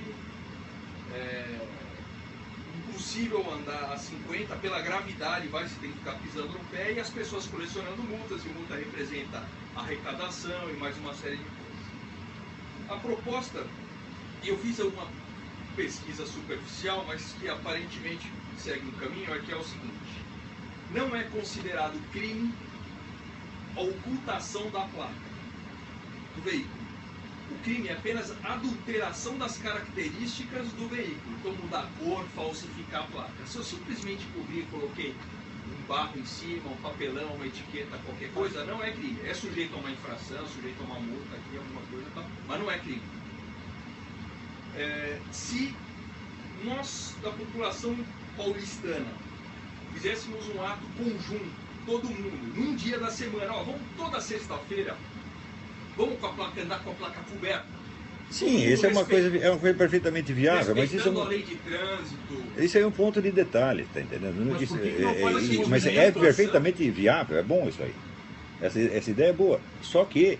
impossível andar a 50, pela gravidade você tem que ficar pisando no pé, e as pessoas colecionando multas, e multa representa arrecadação e mais uma série de coisas. A proposta, e eu fiz uma pesquisa superficial, mas que aparentemente segue um caminho, é que é o seguinte: não é considerado crime a ocultação da placa. do veículo. O crime é apenas adulteração das características do veículo. Então mudar a cor, falsificar a placa. Se eu simplesmente cobri e coloquei um barro em cima, um papelão, uma etiqueta, qualquer coisa, não é crime. É sujeito a uma infração, sujeito a uma multa aqui, alguma coisa, tá? Mas não é crime. Se nós, da população paulistana, fizéssemos um ato conjunto, todo mundo, num dia da semana, ó, vamos toda sexta-feira, vamos com a placa, andar com a placa coberta. Sim, isso é uma coisa perfeitamente viável, mas isso Respeitando a lei de trânsito. Isso é um ponto de detalhe, tá entendendo? Mas Isso, por que não faz esse mas é movimento, perfeitamente viável, é bom isso aí. Essa ideia é boa. Só que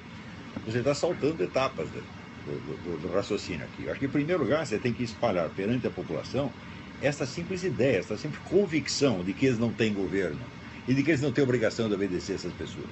você está saltando etapas do raciocínio aqui. Eu acho que, em primeiro lugar, você tem que espalhar perante a população essa simples ideia, essa simples convicção de que eles não têm governo e de que eles não têm obrigação de obedecer essas pessoas.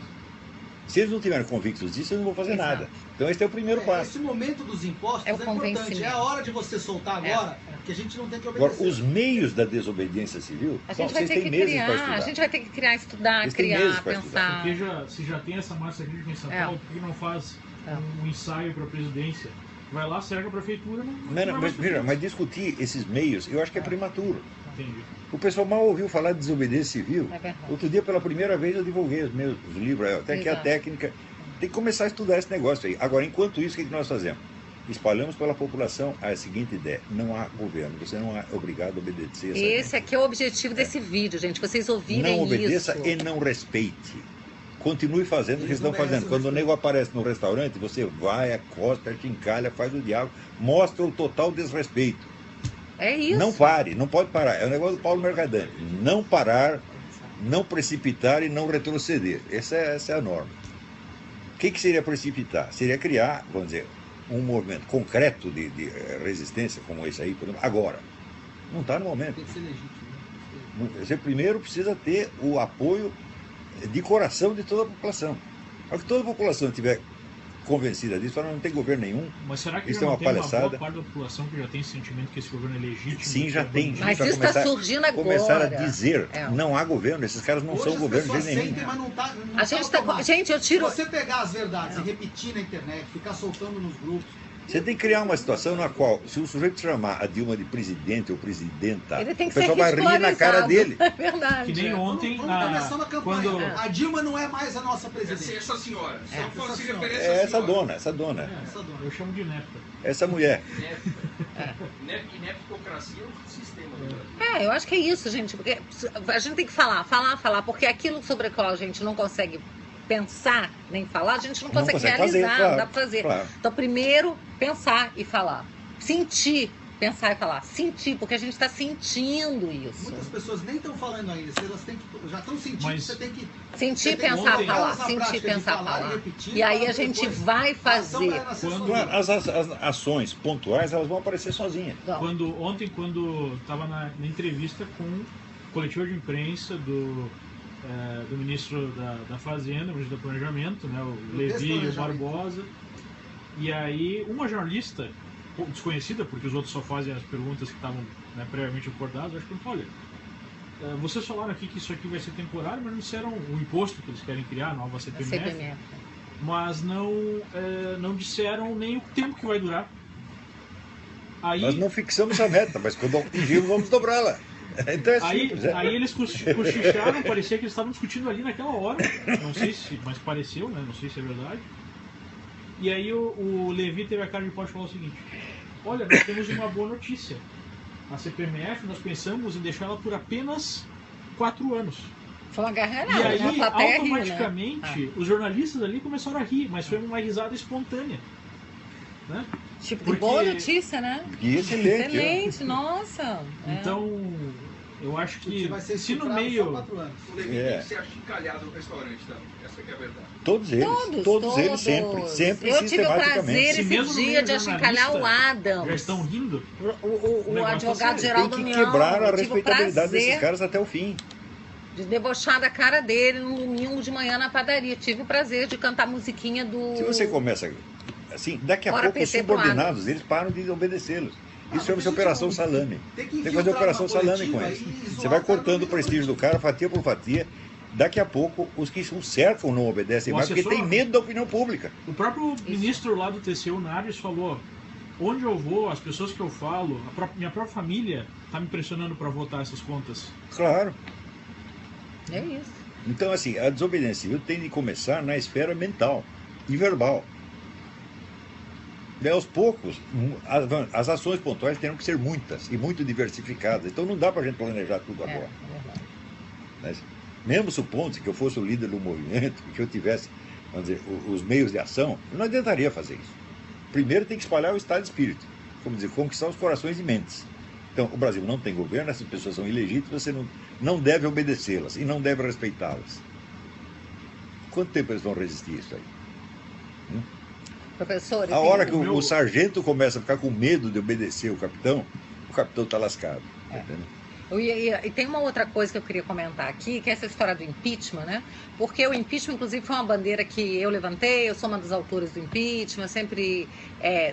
Se eles não tiverem convictos disso, eles não vão fazer nada. Então esse é o primeiro passo. Esse momento dos impostos É o importante. convencimento. É a hora de você soltar agora, que a gente não tem que Agora, obedecer. os meios da desobediência civil, A gente vai vocês ter têm que meses para criar, estudar. a gente vai ter que criar, estudar, Eles têm meses criar, para estudar. pensar. Porque se já tem essa massa crítica em São É. Paulo, por que não faz É. um ensaio para a presidência? Vai lá, cerca a prefeitura, não Não, vai não, mais mas, veja, pessoas. mas discutir esses meios, eu acho que é prematuro. Entendi. O pessoal mal ouviu falar de desobediência civil. É verdade. Outro dia, pela primeira vez, eu divulguei os meus livros, até que a Exato. técnica. Tem que começar a estudar esse negócio aí. Agora, enquanto isso, o que nós fazemos? Espalhamos pela população a seguinte ideia: não há governo, você não é obrigado a obedecer essa Esse aqui é o objetivo desse vídeo, gente. Vocês ouvirem Não obedeça isso. e não respeite. Continue fazendo o que Eles estão não fazendo. merecem Quando o respeito. nego aparece no restaurante, você vai, acosta, te encalha, faz o diálogo, mostra o total desrespeito. É isso. Não pare, não pode parar. É o negócio do Paulo Mercadante. Não parar, não precipitar e não retroceder. Essa é a norma. O que seria precipitar? Seria criar, vamos dizer, um movimento concreto de resistência como esse aí, por exemplo, agora. Não está no momento. Tem que ser legítimo. Né? Você primeiro precisa ter o apoio de coração de toda a população. Para que toda a população estiver convencida disso, ela não tem governo nenhum. Mas será que Isso já é não uma tem uma palhaçada. boa parte da população que já tem esse sentimento que esse governo é legítimo? Sim, já tem. Mas Pra isso está começar- surgindo agora. Começar a dizer, É. não há governo, esses caras não Hoje são as governo de pessoas jeito nenhum. sentem, mas não tá, não A gente tá tá. automático. Gente, eu tiro. Se você pegar as verdades e repetir na internet, ficar soltando nos grupos, Você tem que criar uma situação na qual, se o sujeito chamar a Dilma de presidente ou presidenta, Ele tem o que ser pessoal vai rir na cara dele. É verdade. Que nem ontem, vamos começar uma campanha. quando... A Dilma não é mais a nossa presidente. Essa senhora. Só É. pode se Essa referir a É essa senhora. essa dona, Essa dona. Eu chamo de neta. essa mulher. Ineptocracia é um sistema do Brasil. É, eu acho que é isso, gente. Porque a gente tem que falar, porque aquilo sobre o qual a gente não consegue pensar nem falar, a gente não consegue realizar, claro, não dá pra fazer. claro. Então, primeiro, pensar e falar. Sentir, pensar e falar. Sentir, porque a gente está sentindo isso. Muitas pessoas nem estão falando ainda. Se elas têm que, já estão sentindo, Mas- você tem que. Sentir, você tem que pensar, ontem- falar. elas na Sentir, prática de pensar, falar e falar. repetir, E aí falar a gente depois. vai A ação fazer. é na sua Quando- vida. As ações pontuais, elas vão aparecer sozinhas. Não. Ontem, quando estava na entrevista com o coletivo de imprensa do ministro da Fazenda, o ministro do Planejamento, né, o Levi e o Barbosa. E aí, uma jornalista, desconhecida, porque os outros só fazem as perguntas que estavam, né, previamente acordadas, acho que olha, vocês falaram aqui que isso aqui vai ser temporário, mas não disseram o imposto que eles querem criar, a nova CPMF, CPMF. mas não disseram nem o tempo que vai durar. Aí, Nós não fixamos a meta, mas quando atingirmos, vamos dobrá-la. Então é simples. aí eles cochicharam, parecia que eles estavam discutindo ali naquela hora. Não sei se, mas pareceu, né? Não sei se é verdade. E aí o Levi teve a cara de pau e falou o seguinte: olha, nós temos uma boa notícia. A CPMF, nós pensamos em deixá-la por apenas 4 anos. Foi uma E gargalhada, aí, a plateia riu, né? automaticamente, os jornalistas ali começaram a rir, mas foi uma risada espontânea. Né? Tipo, porque- boa notícia, né? E excelente. Excelente, nossa. É. Então, eu acho Você que vai ser se no estuprado meio... só 4 anos. O Levi É. tem que ser achincalhado no restaurante também. Essa que é a verdade. Todos eles. Todos eles sempre. Sempre Eu tive o prazer sistematicamente. Se mesmo esse no dia meio de achincalhar o jornalista, Adams. Já estão rindo? O negócio advogado é sério. geral Tem do que União. quebrar a Eu tive o respeitabilidade desses prazer caras até o fim. de debochar da cara dele no domingo de manhã na padaria. Tive o prazer de cantar a musiquinha do... Se você começa assim, daqui a Fora pouco os PT pro subordinados deles param de obedecê-los. Isso chama-se mas Operação isso- Salame. Tem Tem que fazer Operação Salame com eles. Você vai cortando o prestígio do cara, fatia por fatia, Daqui a pouco, os que o cercam não obedecem O mais, porque assessor- tem medo da opinião pública. O próprio ministro lá do TCU, Nares, falou: onde eu vou, as pessoas que eu falo, minha própria família está me pressionando para votar essas contas. Claro. É isso. Então, assim, a desobediência civil tem de começar na esfera mental e verbal. E aos poucos, as ações pontuais terão que ser muitas e muito diversificadas. Então não dá para a gente planejar tudo agora. Verdade. Né? Mesmo supondo que eu fosse o líder do movimento, que eu tivesse, vamos dizer, os meios de ação, não adiantaria fazer isso. Primeiro tem que espalhar o estado de espírito, como dizer, conquistar os corações e mentes. Então, o Brasil não tem governo, essas pessoas são ilegítimas, você não deve obedecê-las e não deve respeitá-las. Quanto tempo eles vão resistir a isso aí? Professor, A hora que o sargento começa a ficar com medo de obedecer o capitão está lascado. Tá entendendo? E tem uma outra coisa que eu queria comentar aqui, que é essa história do impeachment, né? Porque o impeachment, inclusive, foi uma bandeira que eu levantei, eu sou uma das autoras do impeachment, sempre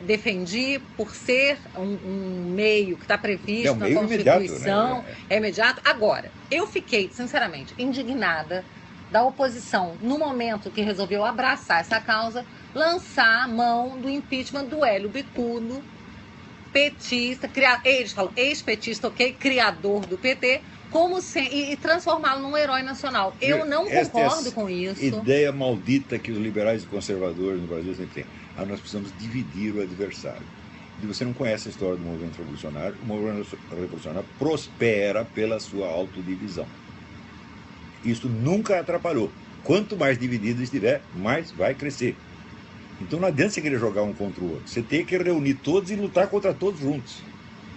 defendi por ser um meio que está previsto na Constituição, imediato, né? É imediato. Agora, eu fiquei, sinceramente, indignada da oposição, no momento que resolveu abraçar essa causa, lançar a mão do impeachment do Hélio Bicudo, petista, eles falam ex-petista, ok, criador do PT, e transformá-lo num herói nacional. Eu não concordo com isso. Ideia maldita que os liberais e conservadores no Brasil sempre têm. Nós precisamos dividir o adversário. E você não conhece a história do movimento revolucionário. O movimento revolucionário prospera pela sua autodivisão. Isso nunca atrapalhou. Quanto mais dividido estiver, mais vai crescer. Então não adianta você querer jogar um contra o outro. Você tem que reunir todos e lutar contra todos juntos.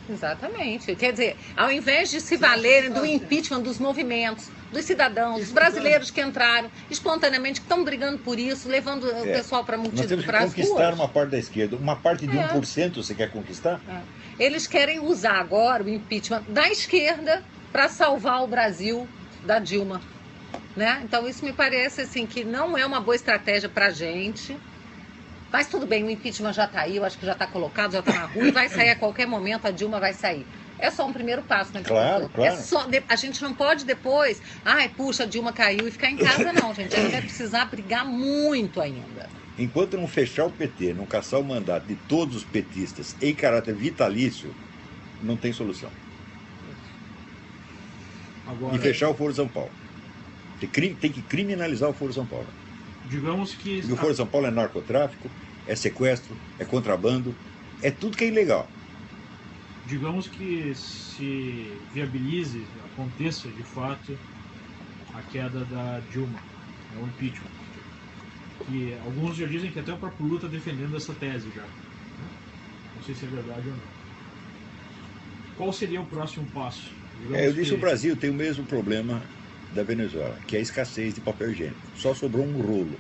Exatamente. Quer dizer, ao invés de se valerem do impeachment dos movimentos, dos cidadãos, dos brasileiros que entraram espontaneamente, que estão brigando por isso, levando o pessoal para Nós temos que as conquistar ruas. uma parte da esquerda. Uma parte de 1% você quer conquistar? Eles querem usar agora o impeachment da esquerda para salvar o Brasil da Dilma. Né? Então isso me parece assim, que não é uma boa estratégia para a gente. Mas tudo bem, o impeachment já está aí, eu acho que já está colocado, já está na rua e vai sair a qualquer momento, a Dilma vai sair. É só um primeiro passo, né? Claro. A gente não pode depois, puxa, a Dilma caiu e ficar em casa, não, gente. A gente vai precisar brigar muito ainda. Enquanto não fechar o PT, não caçar o mandato de todos os petistas em caráter vitalício, não tem solução. Agora, E fechar o Foro de São Paulo. Tem que criminalizar o Foro de São Paulo. digamos que... E o Foro de São Paulo é narcotráfico, é sequestro, é contrabando, é tudo que é ilegal. Digamos que se viabilize, aconteça de fato a queda da Dilma, o impeachment. Que alguns já dizem que até o próprio Lula está defendendo essa tese já. Não sei se é verdade ou não. Qual seria o próximo passo? Eu disse que o Brasil tem o mesmo problema da Venezuela, que é a escassez de papel higiênico. Só sobrou um rolo.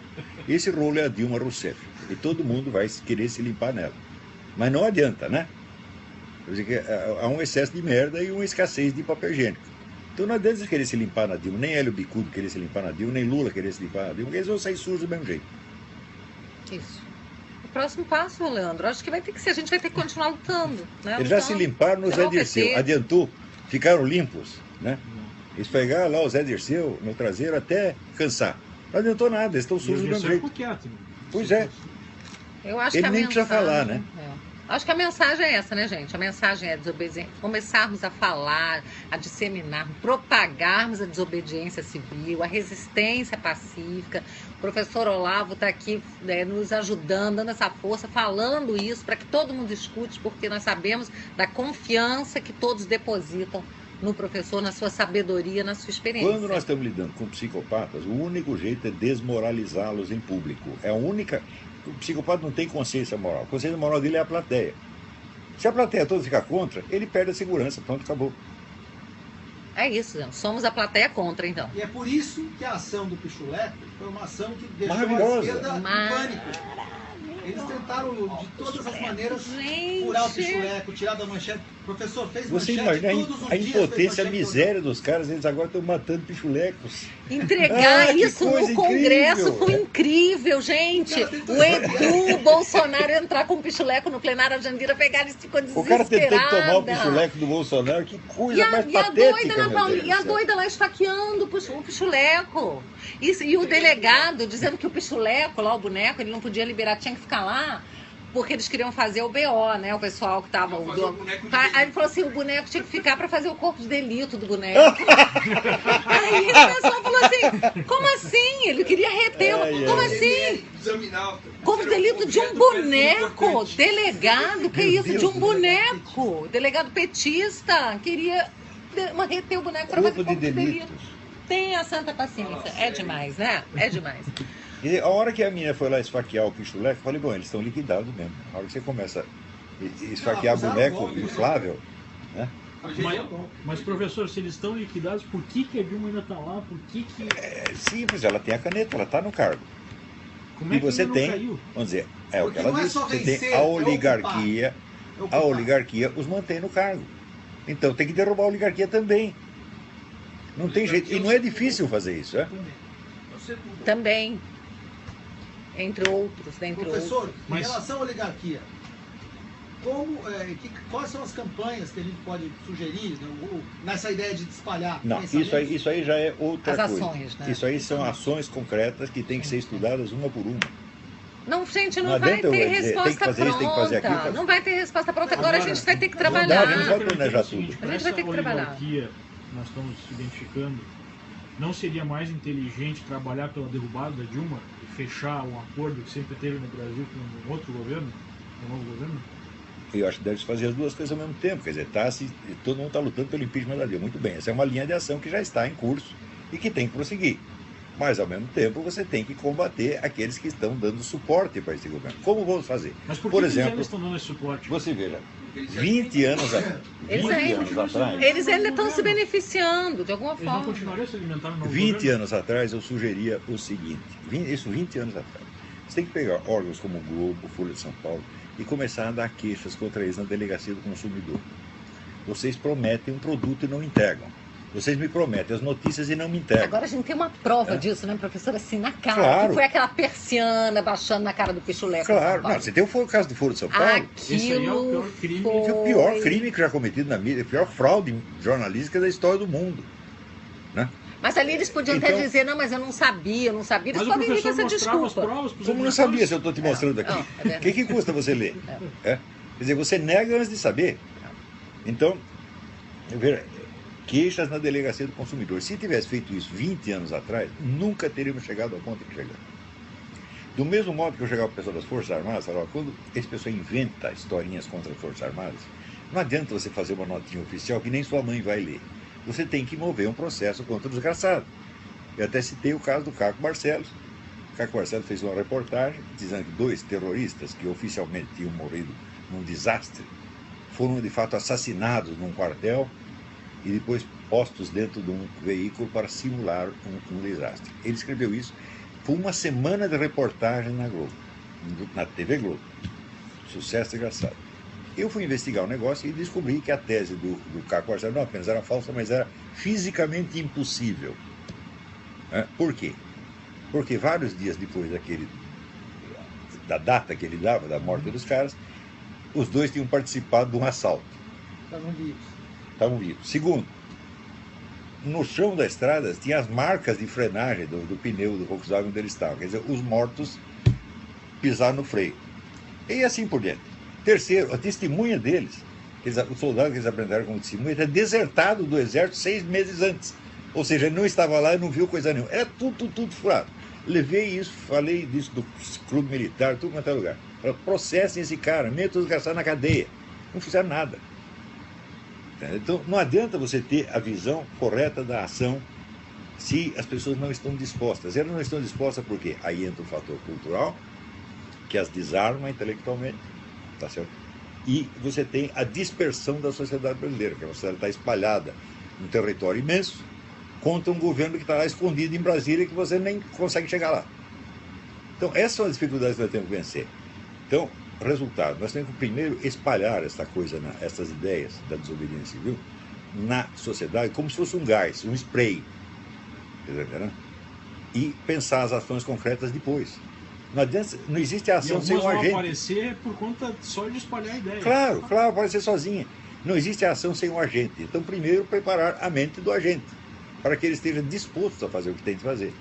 Esse rolo é a Dilma Rousseff. E todo mundo vai querer se limpar nela. Mas não adianta, né? Quer dizer que há um excesso de merda e uma escassez de papel higiênico. Então não adianta querer se limpar na Dilma, nem Hélio Bicudo querer se limpar na Dilma, nem Lula querer se limpar na Dilma, porque eles vão sair sujos do mesmo jeito. Isso. O próximo passo, Leandro, acho que vai ter que ser, a gente vai ter que continuar lutando. Né? Eles já se limparam no Zé Dirceu. Adiantou? Ficaram limpos, né? Eles pegaram lá o Zé Dirceu no traseiro até cansar. Não adiantou nada, eles estão sujos do mesmo jeito. Quieto, né? Pois é. Eu acho Ele que a nem mensagem, precisa falar, né? Acho que a mensagem é essa, né, gente? A mensagem é começarmos a falar, a disseminar, propagarmos a desobediência civil, a resistência pacífica. O professor Olavo está aqui nos ajudando, dando essa força, falando isso para que todo mundo escute, porque nós sabemos da confiança que todos depositam no professor, na sua sabedoria, na sua experiência. Quando nós estamos lidando com psicopatas, o único jeito é desmoralizá-los em público. É a única... O psicopata não tem consciência moral. A consciência moral dele é a plateia. Se a plateia toda ficar contra, ele perde a segurança. Pronto, acabou. É isso, gente. Somos a plateia contra, então. E é por isso que a ação do Pichuleto foi uma ação que deixou a Maravilhosa. esquerda em pânico. Eles tentaram de todas as maneiras Gente. furar o pichuleco, tirar da manchete. Professor, fez Você manchete imagina todos os a dias. impotência, a fez manchete miséria dos caras, eles agora estão matando pichulecos. Entregar Ah, que isso no coisa Congresso incrível. foi incrível, gente. O cara tentou O Edu Bolsonaro entrar com um pichuleco no plenário, a Jandira pegar e ficou O desesperada. cara tentando tomar o pichuleco do Bolsonaro, que coisa mais E a patética, doida, meu na Pauli- Deus e a do céu. doida lá esfaqueando o pichuleco. E o delegado dizendo que o pichuleco, lá o boneco, ele não podia liberar, tinha que ficar lá, porque eles queriam fazer o BO, né? O pessoal que tava. Vamos fazer o boneco de Aí delito. ele falou assim: o boneco tinha que ficar pra fazer o corpo de delito do boneco. Aí o pessoal falou assim: como assim? Ele queria reter. Ai, Como ai. assim? Examinar. Corpo de delito de um boneco. Delegado, que Meu isso? Deus De um do boneco. Delegado petista. Queria reter o boneco pra Corpo fazer de corpo de delitos. delito. Tenha santa paciência. É demais, né? É demais. E a hora que a menina foi lá esfaquear o pichuleco, eu falei, bom, eles estão liquidados mesmo. A hora que você começa a esfaquear Não, boneco golpe, né? inflável, né? Mas, professor, se eles estão liquidados, por que a Dilma ainda está lá? Por que É simples, ela tem a caneta, ela está no cargo. Como E é que você ainda tem, não caiu? vamos dizer, é o Porque que ela não é disse, só você vencer, tem a é oligarquia, É a ocupar. oligarquia os mantém no cargo. Então tem que derrubar a oligarquia também. Não tem jeito, e não é difícil fazer isso, é? Também. Entre outros, dentre Professor, outros. em Mas- relação à oligarquia, quais são as campanhas que a gente pode sugerir, né, nessa ideia de espalhar? Não, pensamentos? isso aí já é outra As coisa. ações, né? Isso aí são ações concretas que têm que ser estudadas uma por uma. Não, gente, não, Não vai adianta eu ter dizer, resposta tem que fazer isso, tem que fazer pronta. aquilo. Não vai ter resposta pronta. Agora a gente vai ter que Não dá, a trabalhar. gente não vai planejar tudo. A gente vai ter Essa que trabalhar. oligarquia que nós estamos identificando, não seria mais inteligente trabalhar pela derrubada da Dilma e fechar um acordo que sempre teve no Brasil com um outro governo, com um novo governo? Eu acho que deve se fazer as duas coisas ao mesmo tempo. Quer dizer, todo mundo está lutando pelo impeachment da Dilma. Muito bem, essa é uma linha de ação que já está em curso e que tem que prosseguir. Mas, ao mesmo tempo, você tem que combater aqueles que estão dando suporte para esse governo. Como vamos fazer? Mas por que Por eles exemplo, ainda estão dando esse suporte? você veja, 20 anos atrás, Eles 20 ainda- anos atrás, Eles ainda estão se beneficiando, de alguma Eles não forma. continuariam se alimentando no novo 20 governo? anos atrás, eu sugeria o seguinte: 20 anos atrás, você tem que pegar órgãos como o Globo, Folha de São Paulo e começar a dar queixas contra eles na delegacia do consumidor. Vocês prometem um produto e não entregam. Vocês me prometem as notícias e não me entregam. Agora a gente tem uma prova disso, né, professora? Assim, na cara. Claro. Que foi aquela persiana baixando na cara do pichuleco. Claro, não, você tem o caso do Foro de São Paulo, Esse aí é o pior crime. Aquilo que é o pior crime que já cometido na mídia, a pior fraude jornalística da história do mundo. Né? Mas ali eles podiam até Então- dizer, não, mas eu não sabia. Eles Mas o podem vir com professor essa mostrava as desculpa. provas para os Como não sabia se eu estou te mostrando aqui? Não, é O verdade. que custa você ler? É? Quer dizer, você nega antes de saber. Então, veja, queixas na delegacia do consumidor. Se tivesse feito isso 20 anos atrás, nunca teríamos chegado ao ponto que chegamos. Do mesmo modo que eu chegava para o pessoal das Forças Armadas, falava, quando esse pessoal inventa historinhas contra as Forças Armadas, não adianta você fazer uma notinha oficial que nem sua mãe vai ler. Você tem que mover um processo contra o desgraçado. Eu até citei o caso do Caco Barcelos. O Caco Barcelos fez uma reportagem dizendo que 2 terroristas que oficialmente tinham morrido num desastre foram de fato assassinados num quartel e depois postos dentro de um veículo para simular um desastre. Ele escreveu isso. Foi uma semana de reportagem na Globo, na TV Globo. Sucesso desgraçado. Eu fui investigar o negócio e descobri que a tese do Caco Barcelos não apenas era falsa, mas era fisicamente impossível. Por quê? Porque vários dias depois da data que ele dava, da morte dos caras, os 2 tinham participado de um assalto. Estavam vivos. Segundo, no chão da estrada tinha as marcas de frenagem do pneu do Volkswagen onde eles estavam. Quer dizer, os mortos pisaram no freio. E assim por diante. Terceiro, a testemunha deles, o soldado que eles aprenderam como testemunha, tinha desertado do exército 6 meses antes. Ou seja, ele não estava lá e não viu coisa nenhuma. Era tudo furado. Levei isso, falei disso do clube militar, tudo quanto é lugar. Processem esse cara, metam os desgraçados na cadeia. Não fizeram nada. Então, não adianta você ter a visão correta da ação se as pessoas não estão dispostas. Elas não estão dispostas porque aí entra o fator cultural, que as desarma intelectualmente, tá certo? E você tem a dispersão da sociedade brasileira, que a sociedade está espalhada num território imenso, contra um governo que está lá escondido em Brasília que você nem consegue chegar lá. Então, essas são as dificuldades que nós temos que vencer. Então, resultado, nós temos que primeiro espalhar essa coisa, essas ideias da desobediência civil na sociedade como se fosse um gás, um spray. Entendeu? E pensar as ações concretas depois. Não existe ação sem um vão agente. aparecer por conta só de espalhar a ideia. Claro, aparecer sozinha. Não existe ação sem um agente. Então, primeiro, preparar a mente do agente, para que ele esteja disposto a fazer o que tem de fazer.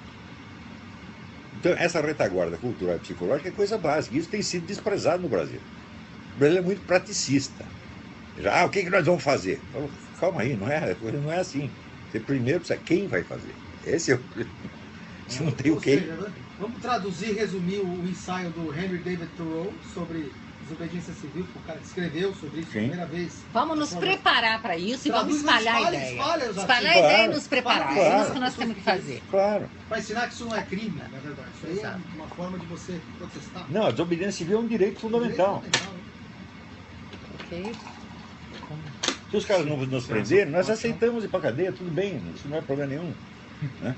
Então, essa retaguarda cultural e psicológica é coisa básica. Isso tem sido desprezado no Brasil. O Brasil é muito praticista. Já, o que nós vamos fazer? Falo, calma aí, não é assim. Você primeiro precisa, quem vai fazer? Esse é o... Se não tem o quem. Vamos traduzir e resumir o ensaio do Henry David Thoreau sobre desobediência civil, que o cara escreveu sobre isso pela primeira vez. Vamos nos preparar para isso e vamos espalhar a ideia. Espalhar a Claro. ideia e nos preparar. Claro. É isso que nós temos que fazer. Claro. Para ensinar que isso não é crime, na verdade. Isso aí é Exato. uma forma de você protestar. Não, a desobediência civil é um direito fundamental. Ok? Se os caras não nos prenderem, nós aceitamos ir para cadeia, tudo bem, isso não é problema nenhum. Né?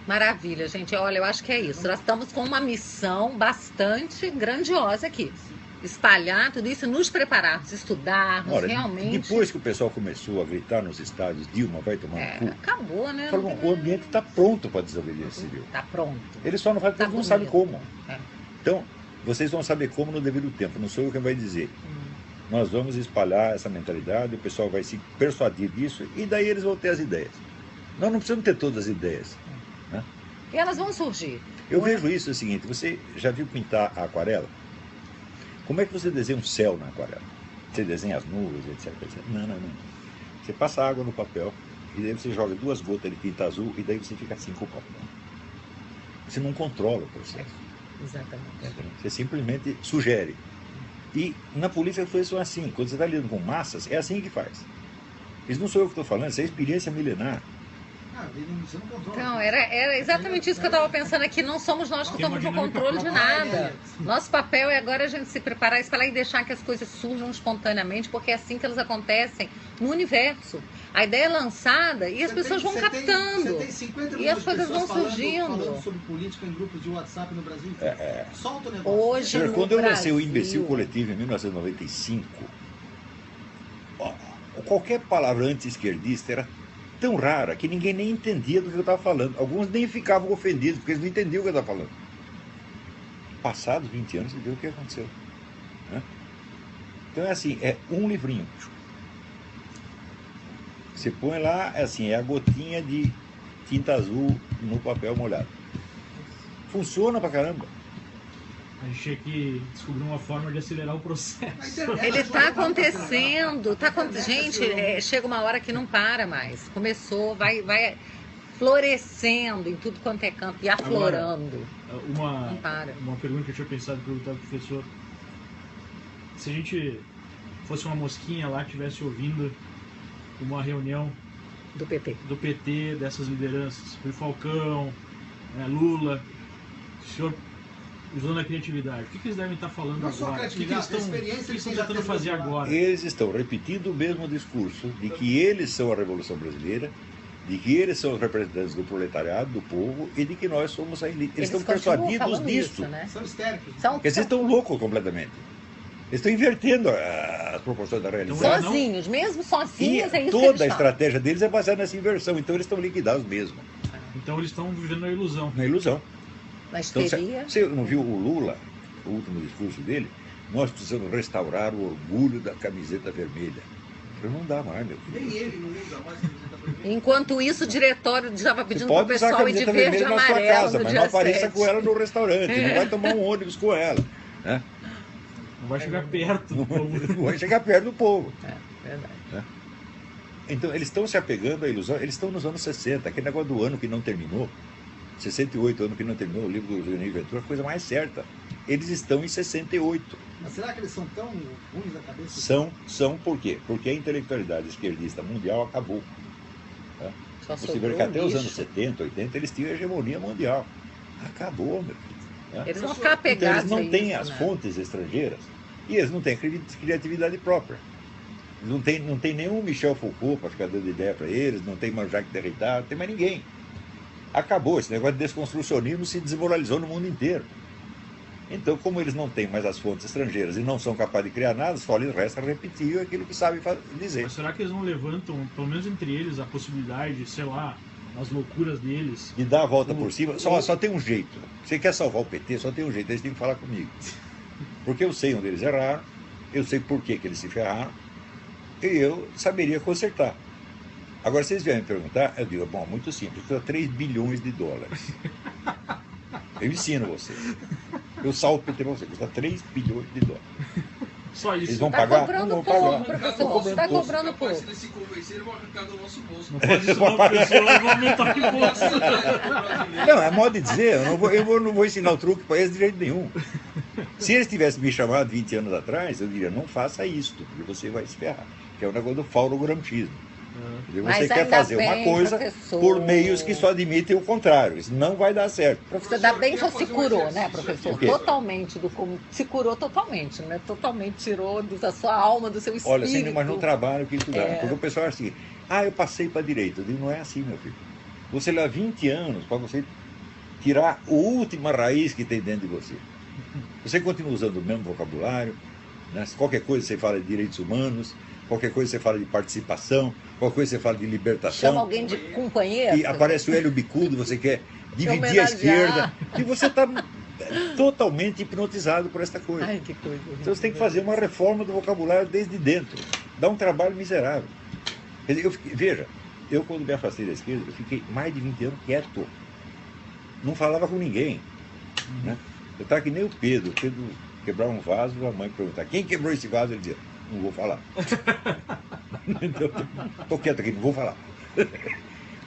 Maravilha, gente. Olha, eu acho que é isso. Nós estamos com uma missão bastante grandiosa aqui. Espalhar tudo isso, nos prepararmos, estudarmos, Ora, realmente. depois que o pessoal começou a gritar nos estádios, Dilma vai tomar no cu, Acabou, né? falaram, o ambiente está pronto para a desobediência civil. Tá pronto. Eles só não fazem porque Tá eles não sabem bonito. como. É. Então, vocês vão saber como no devido tempo, não sou eu quem vai dizer. Nós vamos espalhar essa mentalidade, o pessoal vai se persuadir disso e daí eles vão ter as ideias. Nós não precisamos ter todas as ideias. Né? E elas vão surgir. Eu vejo isso o seguinte, você já viu pintar a aquarela? Como é que você desenha um céu na aquarela? Você desenha as nuvens, etc, etc. Não. Você passa água no papel e daí você joga 2 gotas de tinta azul e daí você fica assim com o papel. Você não controla o processo. Exatamente. Você simplesmente sugere. E na polícia as coisas são assim. Quando você está lidando com massas, é assim que faz. Isso não sou eu que estou falando, isso é experiência milenar. Você não controla. Então, era exatamente isso que eu estava pensando aqui. Não somos nós que Tem uma estamos no dinâmica controle de própria. nada. Nosso papel é agora a gente se preparar, espalhar e deixar que as coisas surjam espontaneamente, porque é assim que elas acontecem no universo. A ideia é lançada e as pessoas vão captando. Você tem 50 E as coisas vão pessoas surgindo. falando sobre política em grupos de WhatsApp no Brasil inteiro. Solta o negócio. Hoje, Senhor, no quando eu lancei o Brasil. Imbecil Coletivo em 1995, qualquer palavra anti-esquerdista era tão rara que ninguém nem entendia do que eu estava falando. Alguns nem ficavam ofendidos, porque eles não entendiam o que eu estava falando. Passados 20 anos, você viu o que aconteceu. Né? Então é assim, é um livrinho. Você põe lá, é assim, é a gotinha de tinta azul no papel molhado. Funciona pra caramba. A gente tinha que descobrir uma forma de acelerar o processo. Ele está acontecendo. Gente, chega uma hora que não para mais. Começou, vai florescendo em tudo quanto é canto e aflorando. Não para. Uma pergunta que eu tinha pensado em perguntar ao professor. Se a gente fosse uma mosquinha lá, estivesse ouvindo uma reunião Do PT. do PT, dessas lideranças, o Falcão, Lula, o senhor usando a criatividade, o que eles devem estar falando Não só a agora? O que criatividade, eles a experiência estão que já tentando teve fazer do lado. agora? Eles estão repetindo o mesmo discurso de que eles são a Revolução Brasileira, de que eles são os representantes do proletariado, do povo, e de que nós somos a elite. Eles estão continuam persuadidos falando disso. isso, né? São histéricos. Porque eles estão loucos completamente. Eles estão invertendo as proporções da realidade. Sozinhos, mesmo E sozinhos, é isso que toda eles a falam. estratégia deles é baseada nessa inversão. Então eles estão liquidados mesmo, Então eles estão vivendo na ilusão. na ilusão. Na Então, histeria. você não viu o Lula, o último discurso dele? Nós precisamos restaurar o orgulho da camiseta vermelha. Não dá mais, meu filho. Nem ele não usa mais camiseta vermelha. Enquanto isso, o diretório estava Você pedindo para o pode usar a pessoal ir de camiseta verde e vermelha na sua amarelo casa, no mas dia não apareça 7. com ela no restaurante. Não vai tomar um ônibus com ela. Né? Não vai chegar perto do povo. Não vai chegar perto do povo. Verdade. Então, eles estão se apegando à ilusão. Eles estão nos anos 60. Aquele negócio do ano que não terminou. 68 anos que não terminou. O livro do Juninho Ventura, a coisa mais certa. Eles estão em 68. Mas será que eles são tão ruins da cabeça? São por quê? Porque a intelectualidade esquerdista mundial acabou. Tá? Só Você sobrou vê que até os lixo. anos 70, 80, eles tinham hegemonia mundial. Acabou, meu filho. Né? Eles vão ficar Então, apegados eles não a têm isso, as né? fontes estrangeiras e eles não têm criatividade própria. Não tem nenhum Michel Foucault para ficar dando ideia para eles, não tem Jacques Derrida, não tem mais ninguém. Acabou, esse negócio de desconstrucionismo se desmoralizou no mundo inteiro. Então, como eles não têm mais as fontes estrangeiras e não são capazes de criar nada, só lhes resta repetir aquilo que sabem dizer. Mas será que eles não levantam, pelo menos entre eles, a possibilidade de, sei lá, as loucuras deles? De dar a volta por cima, só tem um jeito. Você quer salvar o PT, só tem um jeito, eles têm que falar comigo. Porque eu sei onde eles erraram, eu sei por que eles se ferraram, e eu saberia consertar. Agora, se eles vierem me perguntar, eu digo, bom, muito simples, custa 3 bilhões de dólares. Eu ensino vocês. Eu salvo o PT para vocês, custa 3 bilhões de dólares. Só isso. Eles vão Tá pagar? cobrando Não vão pouco, pagar. professor. Tá cobrando Capaz, pouco. se eles se convencerem, vão arrancar do nosso bolso. Não faz isso não, pessoal, vou aumentar o imposto. Não, é modo de dizer, eu não vou ensinar o truque para eles de jeito nenhum. Se eles tivessem me chamado 20 anos atrás, eu diria, não faça isto, porque você vai se ferrar. Que é o negócio do faurogrampismo. Quer dizer, Mas você quer ainda fazer bem, uma coisa professor. por meios que só admitem o contrário. Isso não vai dar certo. Professor, ainda bem que Professor, se quer fazer um curou, né, exercício professor? aqui? Totalmente se curou totalmente, né? Totalmente tirou da sua alma, do seu espírito. Olha, você não imagina o trabalho que isso dá. É. Porque o pessoal acha assim, eu passei para a direita. Eu digo, não é assim, meu filho. Você leva 20 anos para você tirar a última raiz que tem dentro de você. Você continua usando o mesmo vocabulário, né? Qualquer coisa você fala de direitos humanos, qualquer coisa você fala de participação, qualquer coisa você fala de libertação. Chama alguém de companheiro. E aparece o Hélio Bicudo, você quer dividir a homenagear. esquerda, e você está totalmente hipnotizado por esta coisa. Ai, que coisa. Então você tem que fazer uma reforma do vocabulário desde dentro. Dá um trabalho miserável. Quer dizer, veja, eu quando me afastei da esquerda, eu fiquei mais de 20 anos quieto. Não falava com ninguém. Né? Eu estava que nem o Pedro. O Pedro quebrava um vaso, a mãe perguntava, quem quebrou esse vaso? Ele dizia, não vou falar. Então, estou quieto aqui, não vou falar.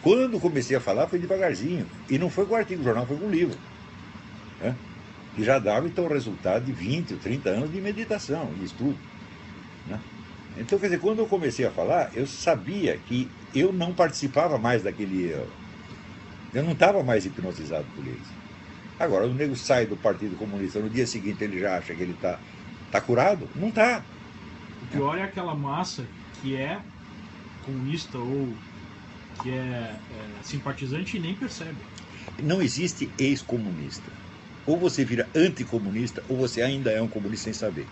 Quando comecei a falar, foi devagarzinho. E não foi com artigo do jornal, foi com um livro. Né? Que já dava, então, o resultado de 20 ou 30 anos de meditação, de estudo. Né? Então, quer dizer, quando eu comecei a falar, eu sabia que eu não participava mais daquele... Eu não estava mais hipnotizado por eles. Agora, o nego sai do Partido Comunista, no dia seguinte ele já acha que ele está curado? Não está. O pior é aquela massa que é comunista ou que é simpatizante e nem percebe. Não existe ex-comunista. Ou você vira anticomunista, ou você ainda é um comunista sem saber.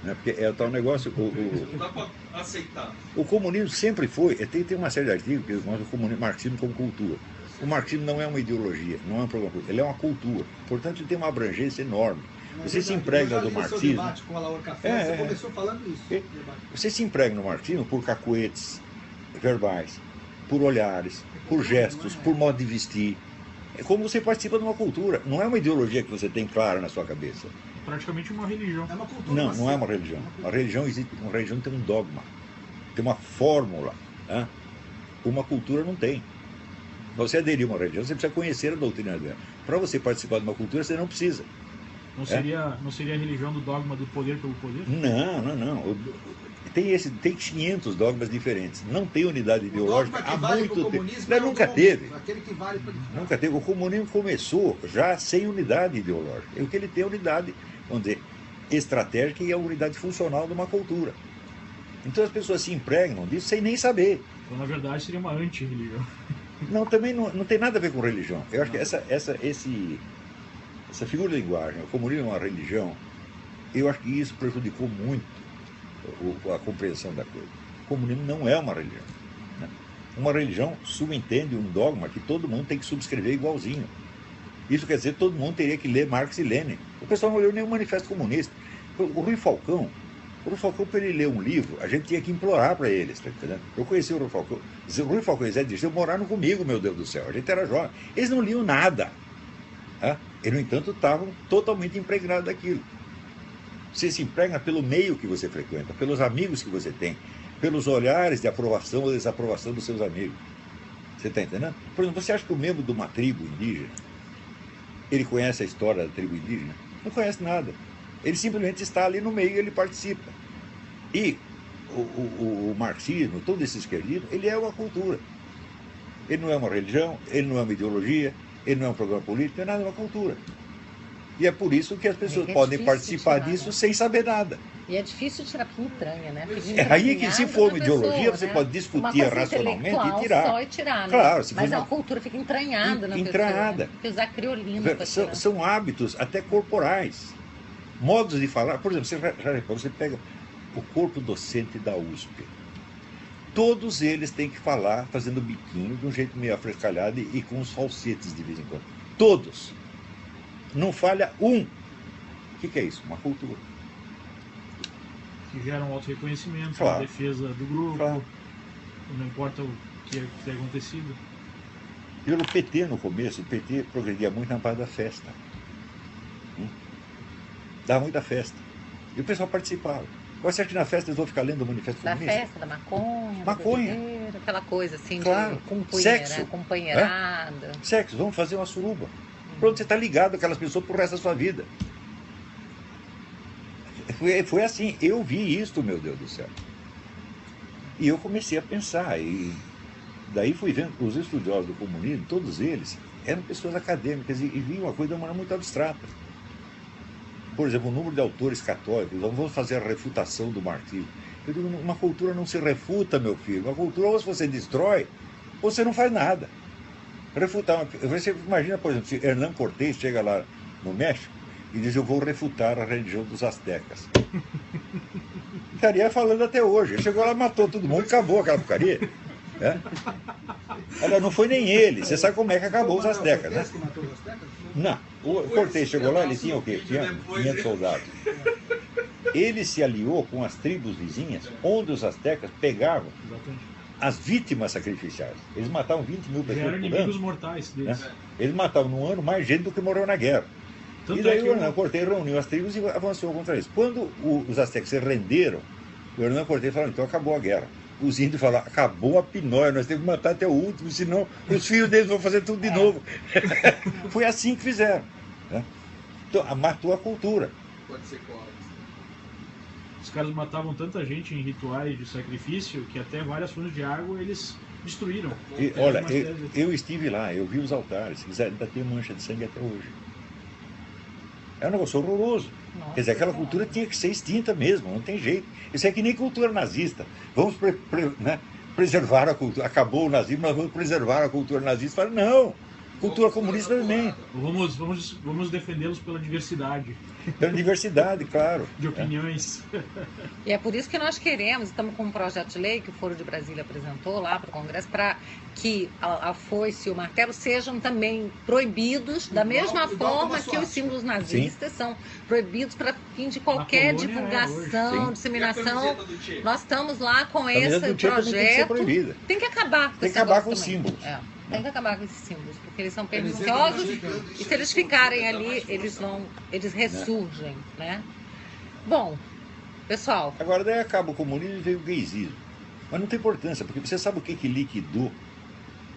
Né? Porque é o tal negócio... Não dá para aceitar. O comunismo sempre foi... Tem uma série de artigos que mostram o marxismo como cultura. O marxismo não é uma ideologia, não é um programa político, ele é uma cultura. Portanto, ele tem uma abrangência enorme. Você se impregna do marxismo... Debate com a Laura Café, você começou falando isso. Você se impregna no marxismo por cacuetes verbais, por olhares, por gestos, por modo de vestir. É como você participa de uma cultura. Não é uma ideologia que você tem clara na sua cabeça. Praticamente uma religião. É uma cultura. Não, não é uma religião. Uma religião existe, uma religião tem um dogma, tem uma fórmula. Né? Uma cultura não tem. Para você aderir a uma religião, você precisa conhecer a doutrina dela. Para você participar de uma cultura, você não precisa. Não seria a religião do dogma do poder pelo poder? Não. Tem 500 dogmas diferentes. Não tem unidade ideológica há muito tempo. Nunca teve. Aquele que vale para Nunca teve. O comunismo começou já sem unidade ideológica. O que ele tem é unidade, vamos dizer, estratégica e a unidade funcional de uma cultura. Então as pessoas se impregnam disso sem nem saber. Então, na verdade, seria uma anti-religião. Não, também não tem nada a ver com religião. Eu acho que essa figura de linguagem, o comunismo é uma religião, eu acho que isso prejudicou muito a compreensão da coisa. O comunismo não é uma religião. Né? Uma religião subentende um dogma que todo mundo tem que subscrever igualzinho. Isso quer dizer que todo mundo teria que ler Marx e Lenin. O pessoal não leu nem o Manifesto Comunista. O Rui Falcão, para ele ler um livro, a gente tinha que implorar para ele, tá entendendo? Eu conheci o Rui Falcão. O Rui Falcão e Zé Dirceu moraram comigo, meu Deus do céu. A gente era jovem. Eles não liam nada. Tá? E, no entanto, estavam totalmente impregnados daquilo. Você se impregna pelo meio que você frequenta, pelos amigos que você tem, pelos olhares de aprovação ou desaprovação dos seus amigos. Você está entendendo? Por exemplo, você acha que o membro de uma tribo indígena, ele conhece a história da tribo indígena? Não conhece nada. Ele simplesmente está ali no meio e ele participa. E o marxismo, todo esse esquerdismo, ele é uma cultura. Ele não é uma religião, ele não é uma ideologia, ele não é um programa político, não é nada, é uma cultura. E é por isso que as pessoas podem participar disso sem saber nada. E é difícil tirar porque entranha, né? Aí que se for uma ideologia, você né? pode discutir racionalmente e tirar. Só e tirar, né? Claro, se mas for a cultura fica entranhada na entranhada. pessoa. Né? Usar criolina para tirar. São hábitos até corporais. Modos de falar. Por exemplo, você pega o corpo docente da USP. Todos eles têm que falar fazendo biquinho, de um jeito meio afrescalhado e com uns falsetes de vez em quando. Todos. Não falha um. O que é isso? Uma cultura. Que gera um auto-reconhecimento, claro. A defesa do grupo, claro. Não importa o que tenha acontecido. Pelo PT no começo, o PT progredia muito na parte da festa. Dava muita festa. E o pessoal participava. Agora você acha que na festa eles vão ficar lendo o manifesto comunista? Da festa, da maconha, maconha. Da bebedeira, aquela coisa assim, claro. De sexo, companheirada. Sexo, vamos fazer uma suruba. Pronto, você está ligado àquelas pessoas pro resto da sua vida. Foi assim, eu vi isto, meu Deus do céu. E eu comecei a pensar, e daí fui vendo os estudiosos do comunismo, todos eles eram pessoas acadêmicas e viam uma coisa de uma maneira muito abstrata. Por exemplo, o número de autores católicos, vamos fazer a refutação do marxismo. Eu digo, uma cultura não se refuta, meu filho. Uma cultura, ou você destrói, ou você não faz nada. Refutar, você imagina, por exemplo, se Hernán Cortés chega lá no México e diz, eu vou refutar a religião dos astecas. Estaria falando até hoje. Ele chegou lá, matou todo mundo, acabou aquela porcaria. Olha, não foi nem ele. Você sabe como é que acabou os astecas, né? Não. O Cortés chegou lá, ele tinha o quê? Tinha 500 soldados. Ele se aliou com as tribos vizinhas, onde os astecas pegavam as vítimas sacrificiais. Eles matavam 20 mil pessoas por ano. Inimigos mortais deles. Né? Eles matavam num ano mais gente do que morreu na guerra. Tanto e daí o Hernán Cortés reuniu as tribos e avançou contra eles. Quando os astecas se renderam, o Hernán Cortés falou, então acabou a guerra. Os índios falaram, acabou a pinóia, nós temos que matar até o último, senão os filhos deles vão fazer tudo de novo. Foi assim que fizeram. Né? Então, matou a cultura. Pode ser claro. Os caras matavam tanta gente em rituais de sacrifício que até várias fontes de água eles destruíram. E, olha, eu estive lá, eu vi os altares, eles ainda tem mancha de sangue até hoje. É um negócio horroroso. Nossa, quer dizer, aquela cultura tinha que ser extinta mesmo, não tem jeito. Isso é que nem cultura nazista. Vamos preservar a cultura. Acabou o nazismo, nós vamos preservar a cultura nazista. Fala, não, cultura comunista também. Vamos defendê-los pela diversidade. Pela diversidade, claro. De opiniões. E é por isso que nós queremos, estamos com um projeto de lei que o Foro de Brasília apresentou lá para o Congresso, para que a foice e o martelo sejam também proibidos, da mesma forma que os símbolos nazistas são proibidos para fim de qualquer divulgação, disseminação. Nós estamos lá com esse projeto. Tem que acabar com Tem que acabar com os símbolos. Tem que acabar com esses símbolos, porque eles são perniciosos e se eles ficarem ali, eles ressurgem, né? Bom, pessoal... Agora daí acaba o comunismo e veio o gaysismo. Mas não tem importância, porque você sabe o que liquidou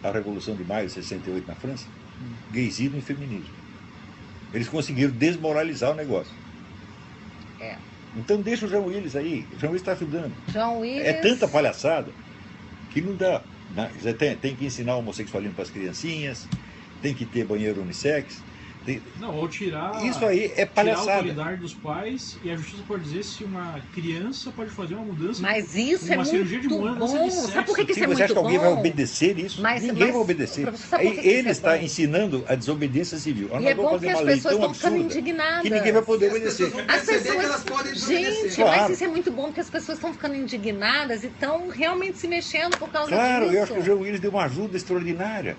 a Revolução de Maio de 68 na França? Gaysismo e feminismo. Eles conseguiram desmoralizar o negócio. Então deixa o João Willis aí. O João Willis está ajudando. João Willis... É tanta palhaçada que não dá. Você tem que ensinar o homossexualismo para as criancinhas, tem que ter banheiro unissex. Não, ou tirar... Isso aí é palhaçada. Tirar a autoridade dos pais e a justiça pode dizer se uma criança pode fazer uma mudança. Mas isso é muito bom. Sabe por que isso é muito bom? Você acha que alguém vai obedecer isso? Ninguém vai obedecer. Ele está ensinando a desobediência civil. E é bom que as pessoas estão ficando indignadas. Que ninguém vai poder obedecer. As pessoas... Gente, mas isso é muito bom, porque as pessoas estão ficando indignadas e estão realmente se mexendo por causa disso. Claro, eu acho que o João Willis deu uma ajuda extraordinária.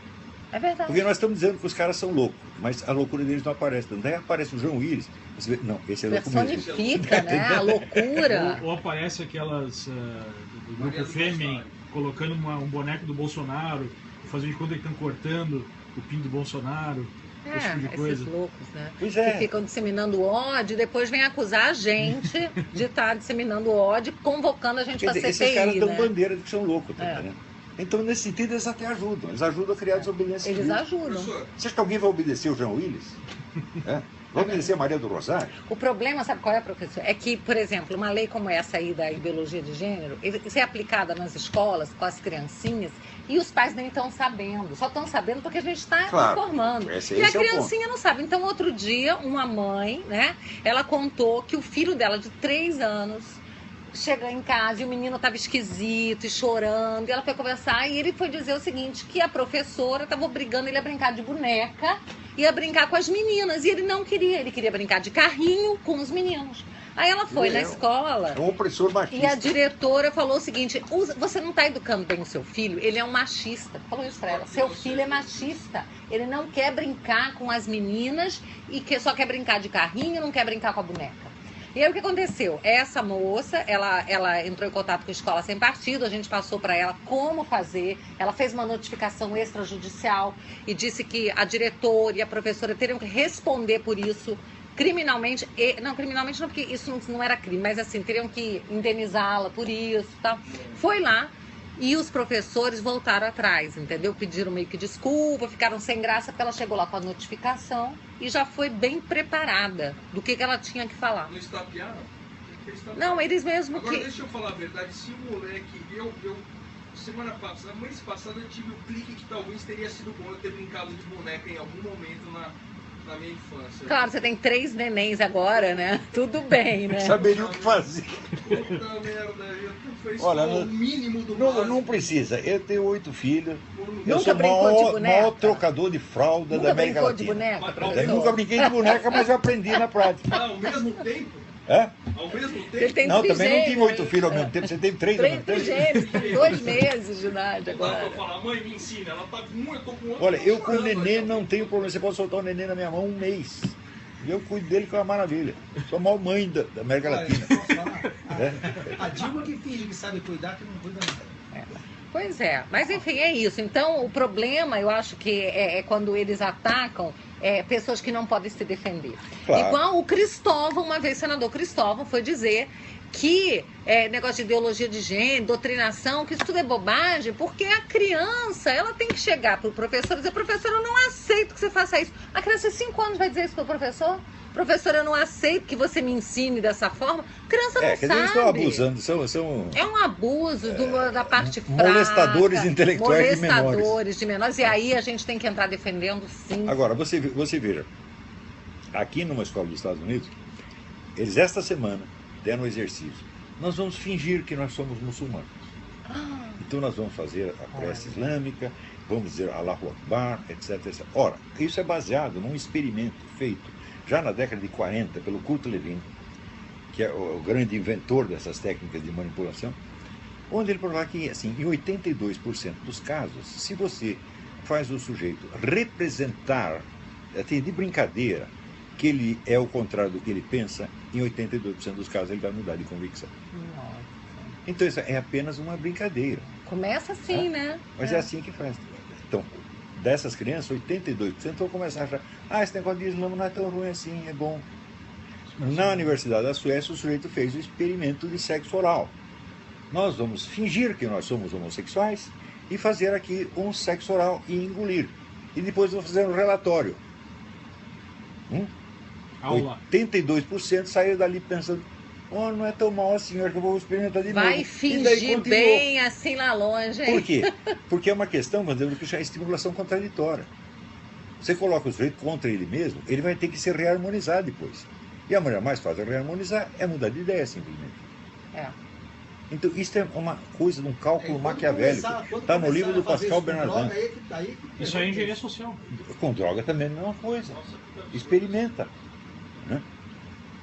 É verdade. Porque nós estamos dizendo que os caras são loucos, mas a loucura deles não aparece. Daí aparece o João Willis. Você vê, não, esse é louco mesmo. Personifica, né? A loucura. Ou aparece aquelas do grupo Fêmea colocando um boneco do Bolsonaro, fazendo de conta que estão cortando o pin do Bolsonaro. Esse tipo de coisa. Esses loucos, né? Pois é. Que ficam disseminando ódio e depois vem acusar a gente de estar disseminando ódio, convocando a gente para CPI, esses caras dão né? bandeira de que são loucos, tá entendendo? Então, nesse sentido, eles até ajudam. Eles ajudam a criar desobediência civil. Eles ajudam. Você acha que alguém vai obedecer o João Willis? Vai obedecer a Maria do Rosário? O problema, sabe qual é, professor? É que, por exemplo, uma lei como essa aí da ideologia de gênero, isso é aplicada nas escolas, com as criancinhas, E os pais nem estão sabendo, só estão sabendo porque a gente está Claro. informando. Esse E a é o ponto. criancinha não sabe. Então, outro dia, uma mãe, né, ela contou que o filho dela, de 3 anos, chegou em casa e o menino estava esquisito e chorando. E ela foi conversar e ele foi dizer o seguinte, que a professora estava obrigando ele a brincar de boneca e a brincar com as meninas. E ele não queria, ele queria brincar de carrinho com os meninos. Aí ela foi na escola É um opressor e a machista. diretora falou o seguinte, você não está educando bem o seu filho, ele é um machista. Falou isso pra ela, seu filho é machista. Ele não quer brincar com as meninas e só quer brincar de carrinho, não quer brincar com a boneca. E aí o que aconteceu? Essa moça, ela entrou em contato com a Escola Sem Partido, a gente passou para ela como fazer, ela fez uma notificação extrajudicial e disse que a diretora e a professora teriam que responder por isso criminalmente, criminalmente não, porque isso não era crime, mas assim, teriam que indenizá-la por isso e tal. Foi lá e os professores voltaram atrás, entendeu? Pediram meio que desculpa, ficaram sem graça, porque ela chegou lá com a notificação e já foi bem preparada do que ela tinha que falar. Não estapearam? Não, eles mesmo Agora que... deixa eu falar a verdade, se o moleque, semana passada, mês passado eu tive o clique que talvez teria sido bom eu ter brincado de boneca em algum momento na minha infância. Claro, você tem 3 nenéns agora, né? Tudo bem, né? Saberia o que fazer. Puta merda, eu fez Olha, o mínimo do Não, básico. não precisa. Eu tenho 8 filhos. Eu Nunca sou o brincou de maior, boneca? maior trocador de fralda da Nunca América brincou de Latina. boneca, Eu Eu professor? nunca brinquei de boneca, mas eu aprendi na prática. Ao mesmo tempo? É? Ao mesmo tempo? Ele tem Não, também não trigêmeos, tive 8 filhos ao mesmo tempo. Você teve 3 ao mesmo tempo? trigêmeos, com 2 meses de idade Não dá pra agora. falar, mãe, me ensina. Ela tá com um, eu tô com outro. Olha, eu com o chorando nenê aqui. não tenho problema. Você pode soltar o nenê na minha mão 1 mês. E eu cuido dele com uma maravilha. Sou a maior mãe da América Olha, Latina. posso falar? É. A Dilma que finge que sabe cuidar, que não cuida nada. Pois é, mas enfim, é isso. Então, o problema, eu acho que é quando eles atacam pessoas que não podem se defender. Claro. Igual o Cristóvão, uma vez o senador Cristóvão foi dizer que negócio de ideologia de gênero, doutrinação, que isso tudo é bobagem, porque a criança, ela tem que chegar pro professor e dizer, professor, eu não aceito que você faça isso. A criança de 5 anos vai dizer isso pro professor? Professor, eu não aceito que você me ensine dessa forma. A criança não Quer dizer, eles sabe. estão abusando. São É um abuso da parte fraca. molestadores intelectuais de menores. Molestadores de menores. E aí a gente tem que entrar defendendo, sim. Agora, você veja, aqui numa escola dos Estados Unidos, eles esta semana deram um exercício. Nós vamos fingir que nós somos muçulmanos. Então nós vamos fazer a prece islâmica, vamos dizer Allahu Akbar, etc, etc. Ora, isso é baseado num experimento feito já na década de 40 pelo Kurt Lewin, que é o grande inventor dessas técnicas de manipulação, onde ele provou que, assim, em 82% dos casos, se você faz o sujeito representar, assim, de brincadeira, que ele é o contrário do que ele pensa, em 82% dos casos ele vai mudar de convicção. Nossa. Então isso é apenas uma brincadeira, Começa assim, né? mas é assim que faz. Então, dessas crianças, 82% vão começar a achar, esse negócio de islã não é tão ruim assim, é bom. Na Universidade da Suécia, o sujeito fez o experimento de sexo oral. Nós vamos fingir que nós somos homossexuais e fazer aqui um sexo oral e engolir. E depois vamos fazer um relatório. Aula. 82% saíram dali pensando, não é tão mal assim, acho que eu vou experimentar de novo. Vai E daí fingir continuou. bem assim lá longe, hein? Por quê? Porque é uma questão, vamos dizer, do que chama estimulação contraditória. Você coloca o sujeito contra ele mesmo, ele vai ter que se reharmonizar depois. E a maneira mais fácil de reharmonizar é mudar de ideia, simplesmente. É. Então, isso é uma coisa de um cálculo Quando maquiavélico. começar- Está no livro do começar a fazer Pascal isso com Bernardin. droga, aí que Isso aí é engenharia social. Com droga também é a mesma coisa. Nossa, que absurdo. Experimenta. Né?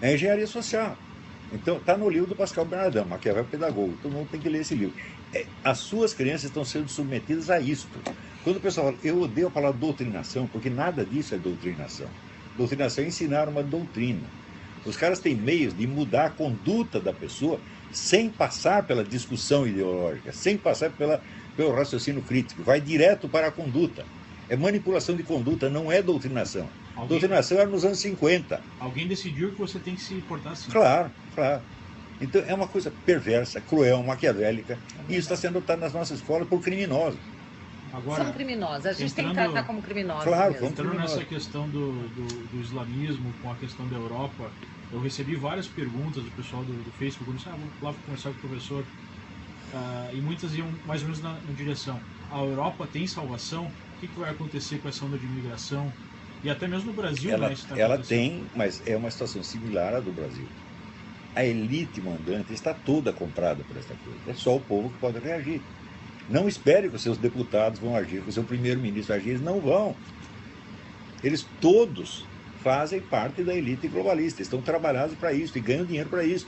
É engenharia social. Então, está no livro do Pascal Bernardin, Maquiavel Pedagogo. Todo mundo tem que ler esse livro. As suas crianças estão sendo submetidas a isto. Quando o pessoal fala, eu odeio a palavra doutrinação, porque nada disso é doutrinação. Doutrinação é ensinar uma doutrina. Os caras têm meios de mudar a conduta da pessoa sem passar pela discussão ideológica, sem passar pelo raciocínio crítico. Vai direto para a conduta. É manipulação de conduta, não é doutrinação. Doutrinação era nos anos 50. Alguém decidiu que você tem que se portar assim. Claro, claro. Então é uma coisa perversa, cruel, maquiavélica. E isso está sendo adotado nas nossas escolas por criminosos. Agora, São criminosos. A gente tem que entrando- tratar como criminosos Claro, mesmo. entrando criminoso. nessa questão do islamismo com a questão da Europa, eu recebi várias perguntas do pessoal do Facebook. Eu disse, vou lá conversar com o professor. E muitas iam mais ou menos na direção. a Europa tem salvação? O que vai acontecer com essa onda de imigração? E até mesmo no Brasil, né, isso tá Ela acontecendo. tem, mas é uma situação similar à do Brasil. A elite mandante está toda comprada por essa coisa. É só o povo que pode reagir. Não espere que os seus deputados vão agir, que o seu primeiro-ministro vai agir. Eles não vão. Eles todos fazem parte da elite globalista, estão trabalhados para isso e ganham dinheiro para isso.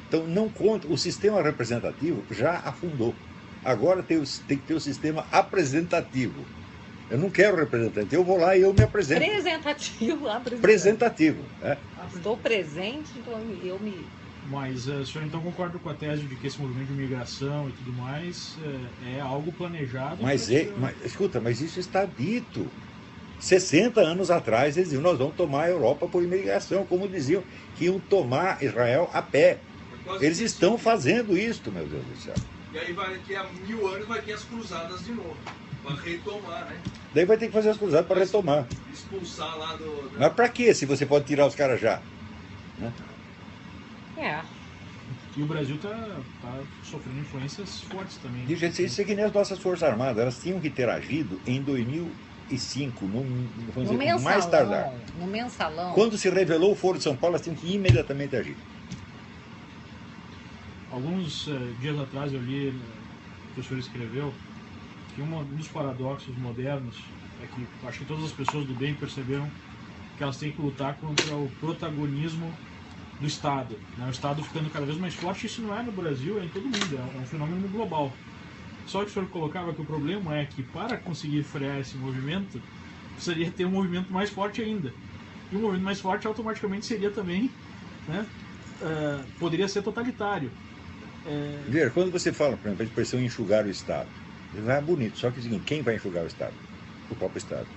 Então não conta. O sistema representativo já afundou. Agora tem que ter o sistema apresentativo. Eu não quero representante, eu vou lá e eu me apresento. Apresentativo. Apresentativo. Né? Estou presente, então eu me... Mas o senhor então concorda com a tese de que esse movimento de imigração e tudo mais é algo planejado? Mas escuta, mas isso está dito. 60 anos atrás eles diziam, nós vamos tomar a Europa por imigração, como diziam que iam tomar Israel a pé. Eles estão fazendo isso, meu Deus do céu. E aí daqui a 1000 anos vai ter as cruzadas de novo. Para retomar, né? Daí vai ter que fazer as cruzadas para retomar. Expulsar lá do... Mas para quê, se você pode tirar os caras já? Né? É. E o Brasil está sofrendo influências fortes também. E, gente, isso é que nem as nossas Forças Armadas, elas tinham que ter agido em 2005, No mensalão. mais tardar. No mensalão. Quando se revelou o Foro de São Paulo, elas tinham que imediatamente agir. Alguns dias atrás eu li, que o senhor escreveu, que um dos paradoxos modernos é que acho que todas as pessoas do bem perceberam que elas têm que lutar contra o protagonismo do Estado, né? O Estado ficando cada vez mais forte. Isso não é no Brasil, é em todo mundo, é um fenômeno global. Só que o senhor colocava que o problema é que para conseguir frear esse movimento, precisaria ter um movimento mais forte ainda. E um movimento mais forte automaticamente seria também, né, poderia ser totalitário. Ver, quando você fala, por exemplo, a expressão enxugar o Estado, não é bonito, só que é o seguinte, quem vai enxugar o Estado? O próprio Estado.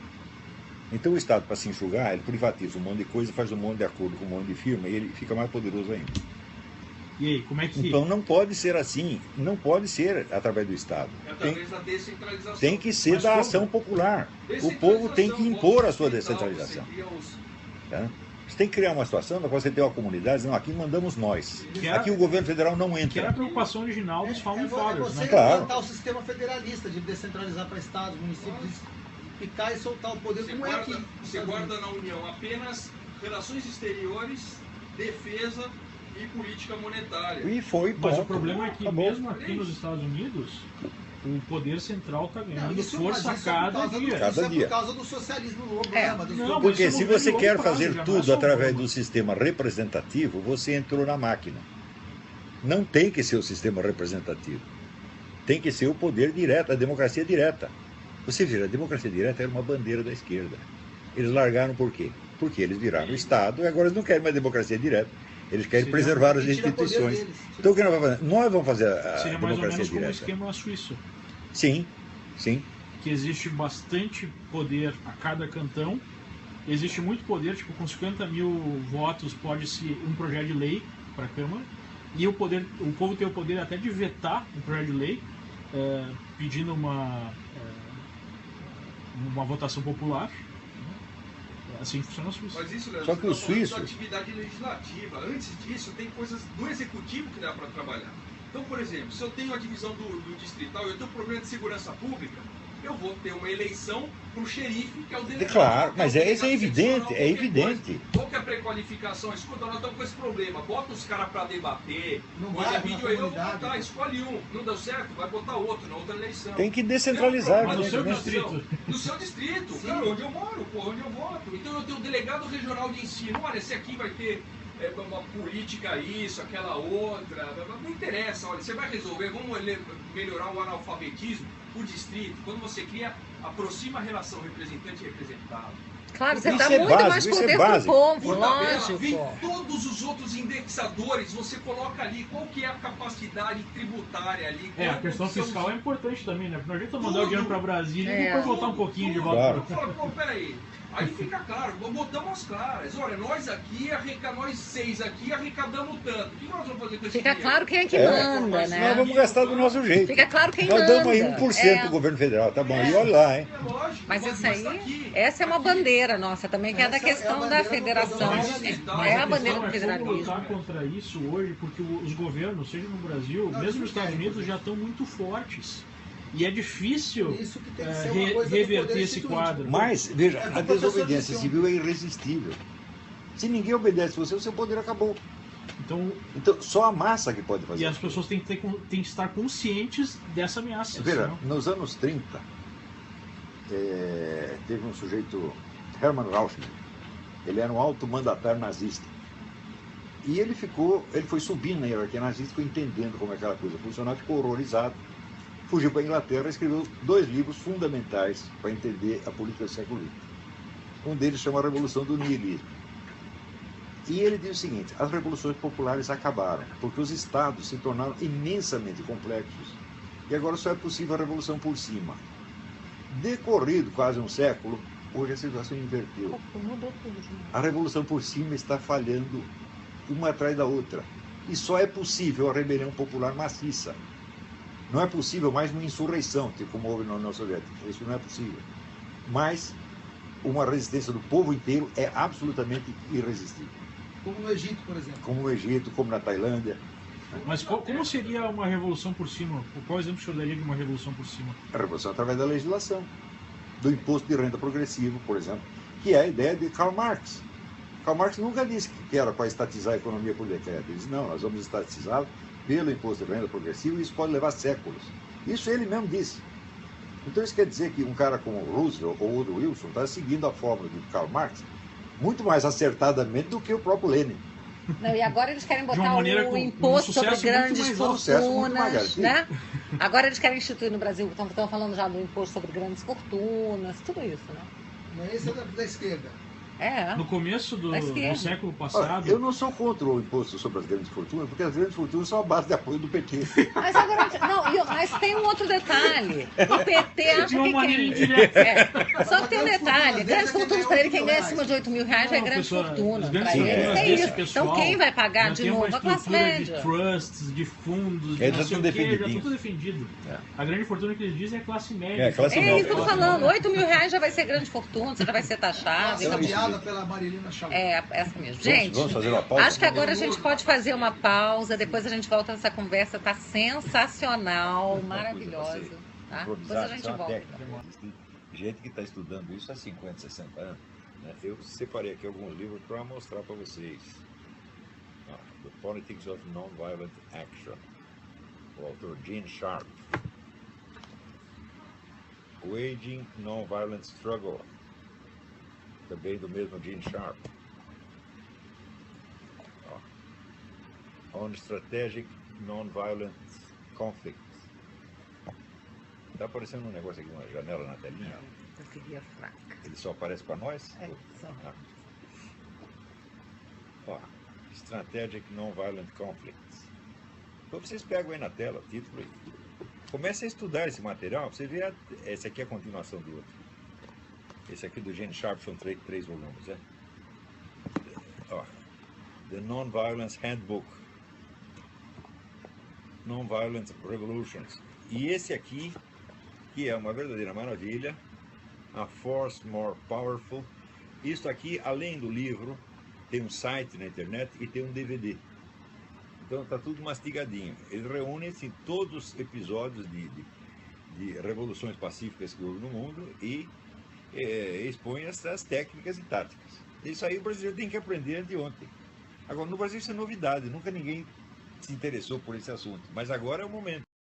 Então o Estado, para se enxugar, ele privatiza um monte de coisa, faz um monte de acordo com um monte de firma e ele fica mais poderoso ainda. E aí, como é que... Então não pode ser assim, não pode ser através do Estado. É através da descentralização. Tem que ser Mas da como? ação popular. O povo tem que impor a sua descentralização. Tá? Você tem que criar uma situação na qual você tem uma comunidade dizendo, aqui mandamos nós. Que era- Aqui o governo federal não Que era a entra. preocupação original dos Founding Fathers, você né? Claro. implantar o sistema federalista de descentralizar para estados, municípios, picar e soltar o poder, como é aqui. Você guarda na União apenas relações exteriores, defesa e política monetária. E foi, Mas o ponto. problema é que Acabou. mesmo aqui nos Estados Unidos, o poder central está ganhando Isso- força a mas isso é por cada causa do- dia. Cada Isso é dia. por causa do socialismo novo, É. né? Mas Não, mas Porque isso se não vem você de quer longo prazo, fazer já não é tudo só um através plano. do sistema representativo, você entrou na máquina. Não tem que ser o sistema representativo. Tem que ser o poder direto, a democracia direta. Você veja, a democracia direta era uma bandeira da esquerda. Eles largaram por quê? Porque eles viraram o Estado e agora eles não querem mais democracia direta. Eles querem Seria- preservar as E tira poder instituições. deles. Então o que nós vamos fazer? Nós vamos fazer a Seria mais ou democracia menos como o direta. esquema suíço, Sim, sim. que existe bastante poder a cada cantão, existe muito poder, tipo, com 50 mil votos pode-se um projeto de lei para a Câmara, e o povo tem o poder até de vetar um projeto de lei, pedindo uma votação popular. Assim funciona a Suíça. Mas isso, Leandro, Só que você o tá falando suíço- da atividade legislativa. Antes disso, tem coisas do executivo que dá para trabalhar. Então, por exemplo, se eu tenho a divisão do distrital e eu tenho um problema de segurança pública, eu vou ter uma eleição para o xerife, que é o delegado. Claro, que é o mas delegado isso é evidente, seccional, é qualquer evidente. coisa. Qual que é a pré-qualificação? Escuta, nós estamos com esse problema. Bota os caras para debater. No Olha, bairro, na vídeo aí, eu vou comunidade. botar, escolhe um. Não deu certo, vai botar outro na outra eleição. Tem que descentralizar. Mas no seu evidentemente. distrito. No seu distrito, Sim. cara, onde eu moro, pô, onde eu voto. Então eu tenho o delegado regional de ensino. Olha, esse aqui vai ter uma política isso, aquela outra. Não interessa, olha, você vai resolver, vamos melhorar o analfabetismo, o distrito. Quando você cria, aproxima a relação representante e representado. Claro, você Isso dá é muito básico, mais isso é poder pro básico. povo, Por tabela, lógico. vem todos os outros indexadores, você coloca ali qual que é a capacidade tributária ali. A qual questão são os- fiscal é importante também, né? Porque não adianta mandar o Tudo. dinheiro para Brasília e É. depois voltar um pouquinho de volta. Claro. Eu falo, pô, peraí. Aí fica claro, botamos as claras. Olha, nós aqui, nós 6 aqui arrecadamos tanto. O que nós vamos fazer com esse Fica dinheiro? claro quem é que É. manda, Nós né? vamos gastar do nosso jeito. Fica claro quem Nós manda. damos aí 1% do governo federal, tá bom? E olha lá, hein? É lógico, Mas isso tá aí, aqui. essa é uma Aqui. bandeira nossa também, que é da Essa é a questão da bandeira do federação. federalismo. Mas É a a bandeira do questão é como lutar federalismo. contra isso hoje, porque os governos, seja no Brasil, Não, mesmo eles nos Estados querem, Unidos, por já estão muito fortes E é difícil Isso que tem que ser uma coisa do reverter poder esse instituinte. quadro. Mas, veja, É a do professor desobediência Cristiano. civil é irresistível. Se ninguém obedece você, o seu poder acabou. Então, Então, só a massa que pode fazer e as isso. pessoas têm que estar conscientes dessa ameaça. Veja, senão- nos anos 30, teve um sujeito, Hermann Rauschning, ele era um alto mandatário nazista. E ele foi subindo na hierarquia nazista, ficou entendendo como aquela coisa funcionava, ficou horrorizado, fugiu para a Inglaterra e escreveu 2 livros fundamentais para entender a política do século XX. Um deles chama A Revolução do Nihilismo. E ele diz o seguinte: as revoluções populares acabaram, porque os estados se tornaram imensamente complexos e agora só é possível a revolução por cima. Decorrido quase um século, hoje a situação inverteu. Mudou tudo, gente. A revolução por cima está falhando uma atrás da outra. E só é possível a rebelião popular maciça. Não é possível mais uma insurreição, como houve na União Soviética. Isso não é possível. Mas uma resistência do povo inteiro é absolutamente irresistível. Como no Egito, por exemplo. Como no Egito, como na Tailândia. Mas como seria uma revolução por cima? Qual exemplo o senhor daria de uma revolução por cima? A revolução através da legislação, do imposto de renda progressivo, por exemplo, que é a ideia de Karl Marx. Karl Marx nunca disse que era para estatizar a economia por decreto. Ele disse: não, nós vamos estatizá-la pelo imposto de renda progressivo e isso pode levar séculos. Isso ele mesmo disse. Então isso quer dizer que um cara como Roosevelt ou Woodrow Wilson está seguindo a fórmula de Karl Marx muito mais acertadamente do que o próprio Lenin. Não, e agora eles querem De uma botar maneira o com imposto um sobre sucesso muito grandes mais alto. Sucesso muito mais fortunas, garantido. né? Agora eles querem instituir no Brasil, estão falando já do imposto sobre grandes fortunas, tudo isso, né? Mas esse é da esquerda. É. No começo do Da esquerda. século Olha, passado, eu não sou contra o imposto sobre as grandes fortunas, porque as grandes fortunas são a base de apoio do PT. Mas agora, não, mas tem um outro detalhe. O PT acha de uma que maneira quem... indireta. É. Só que tem um detalhe, grandes fortunas para ele, quem ganha acima de 8 mil reais já é Não, grande pessoal, fortuna. as grandes Para ele fortunas é desse isso. pessoal Então quem vai pagar já de tem novo? uma A classe estrutura média. de trusts, de fundos, de Eles já não sei estão o quê, já defendidinhos. está tudo defendido. É. A grande fortuna que eles dizem é a classe média. É, a classe É média. isso que eu tô falando, 8 mil reais já vai ser grande fortuna, você já vai ser taxado. Nossa, e acabou. piada pela Marilina Chaves. É, essa mesmo. Gente, Vamos fazer uma pausa? acho que agora a gente pode fazer uma pausa, depois a gente volta nessa conversa, tá sensacional, maravilhosa. Tá? Depois Improvisar, a gente isso é uma volta. técnica. Existe gente que está estudando isso há 50, 60 anos. Né? Eu separei aqui alguns livros para mostrar para vocês. The Politics of Nonviolent Action, o autor Gene Sharp. Waging Nonviolent Struggle, também do mesmo Gene Sharp. On Strategic Nonviolent Conflicts. Está aparecendo um negócio aqui, uma janela na telinha. Eu queria fraca. Ele só aparece para nós? É, só. Ah. Ó, Strategic Nonviolent Conflicts. Então vocês pegam aí na tela o título aí. Comece a estudar esse material, você vê, esse aqui é a continuação do outro. Esse aqui do Gene Sharp são três volumes, né? Ó, The Nonviolence Handbook, Nonviolent Revolutions. E esse aqui, que é uma verdadeira maravilha, A Force More Powerful. Isso aqui, além do livro, tem um site na internet e tem um DVD. Então está tudo mastigadinho. Ele reúne assim, todos os episódios de revoluções pacíficas que houve no mundo e expõe essas técnicas e táticas. Isso aí o brasileiro tem que aprender de ontem. Agora, no Brasil isso é novidade, nunca ninguém se interessou por esse assunto, mas agora é o momento.